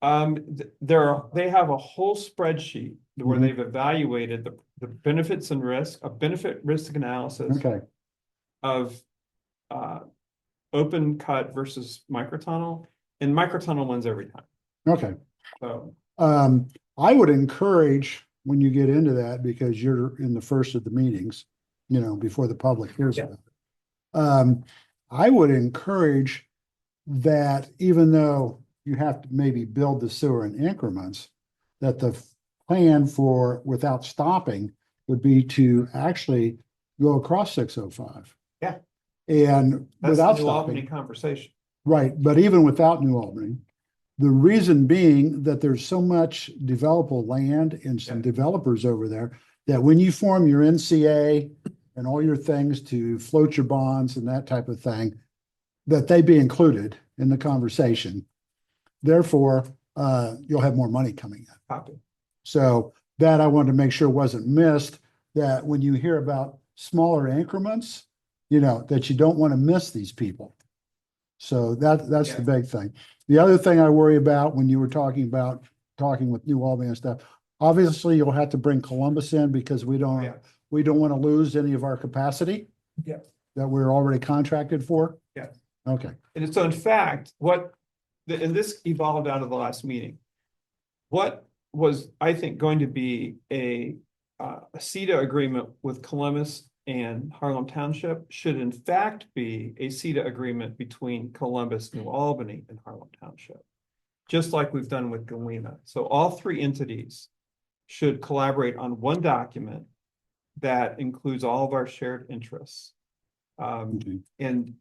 They have a whole spreadsheet where Mhm. they've evaluated the benefits and risk, a benefit risk analysis Okay, of open cut versus microtunnel, and microtunnel wins every time. okay. So I would encourage when you get into that, because you're in the first of the meetings, before the public hears Yeah. about it. I would encourage that even though you have to maybe build the sewer in increments, that the plan for without stopping would be to actually go across 605. Yeah. And that's without the New Albany stopping, conversation. right, but even without New Albany, the reason being that there's so much developable land and some Yeah. developers over there that when you form your NCA and all your things to float your bonds and that type of thing, that they be included in the conversation. Therefore, you'll have more money coming in. Copy. So that I wanted to make sure wasn't missed, that when you hear about smaller increments, that you don't want to miss these people. So that's the big thing. The other thing I worry about when you were talking with New Albany and stuff, obviously you'll have to bring Columbus in because we don't Yeah. want to lose any of our capacity. Yeah. That we're already contracted for. Yeah. Okay. And so in fact, and this evolved out of the last meeting. What was, I think, going to be a CETA agreement with Columbus and Harlem Township should in fact be a CETA agreement between Columbus, New Albany, and Harlem Township. Just like we've done with Galena. So all three entities should collaborate on one document that includes all of our shared interests. Okay. And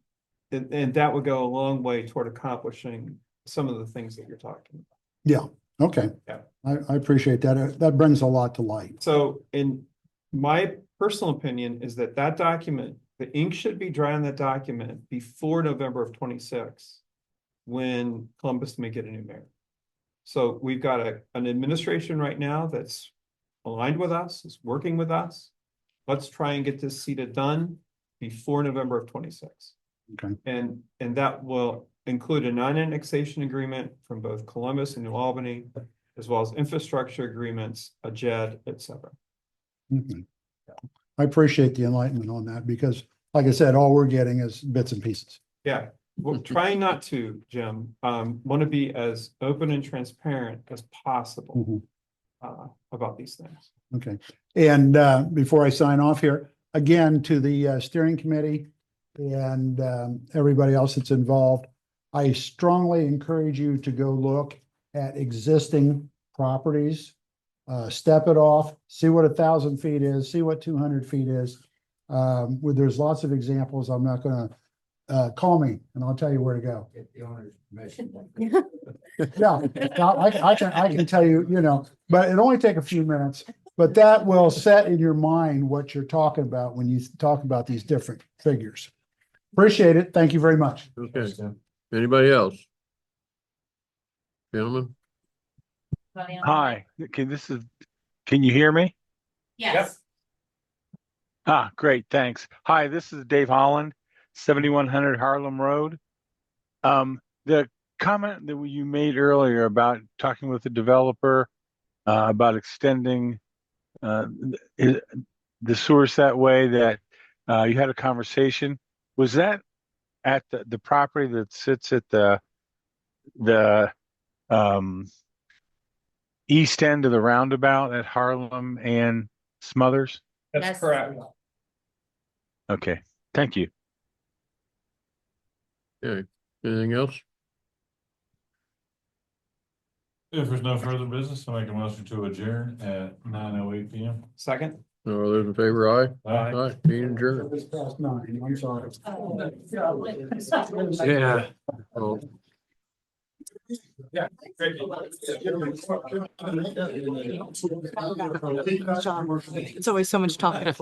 that would go a long way toward accomplishing some of the things that you're talking about. Yeah. Okay. Yeah. I appreciate that. That brings a lot to light. So in my personal opinion is that document, the ink should be dry on that document before November of 26, when Columbus may get a new mayor. So we've got an administration right now that's aligned with us, is working with us. Let's try and get this CETA done before November of 26. Okay. And that will include a non-annexation agreement from both Columbus and New Albany, as well as infrastructure agreements, a JED, et cetera. Mhm. I appreciate the enlightenment on that because, like I said, all we're getting is bits and pieces. Yeah, we're trying not to, Jim, want to be as open and transparent as possible about these things. Okay. And before I sign off here, again, to the steering committee and everybody else that's involved, I strongly encourage you to go look at existing properties. Step it off, see what 1,000 feet is, see what 200 feet is. Where there's lots of examples. I'm not gonna call me and I'll tell you where to go. Get the owner's permission. Yeah, I can tell you, but it only take a few minutes, but that will set in your mind what you're talking about when you talk about these different figures. Appreciate it. Thank you very much. Okay. Anybody else? Gentlemen? Hi, can you hear me? Yes. Ah, great, thanks. Hi, this is Dave Holland, 7100 Harlem Road. The comment that you made earlier about talking with the developer about extending the source that way, that you had a conversation, was that at the property that sits at the east end of the roundabout at Harlem and Smothers? That's Yes. correct. Okay, thank you. Okay, anything else? If there's no further business, I make a motion to adjourn at 9:08 PM. Second? All those in favor, aye? Aye. Aye, meeting adjourned. It's past 9, I'm sorry. Yeah. Oh. It's always so much talking.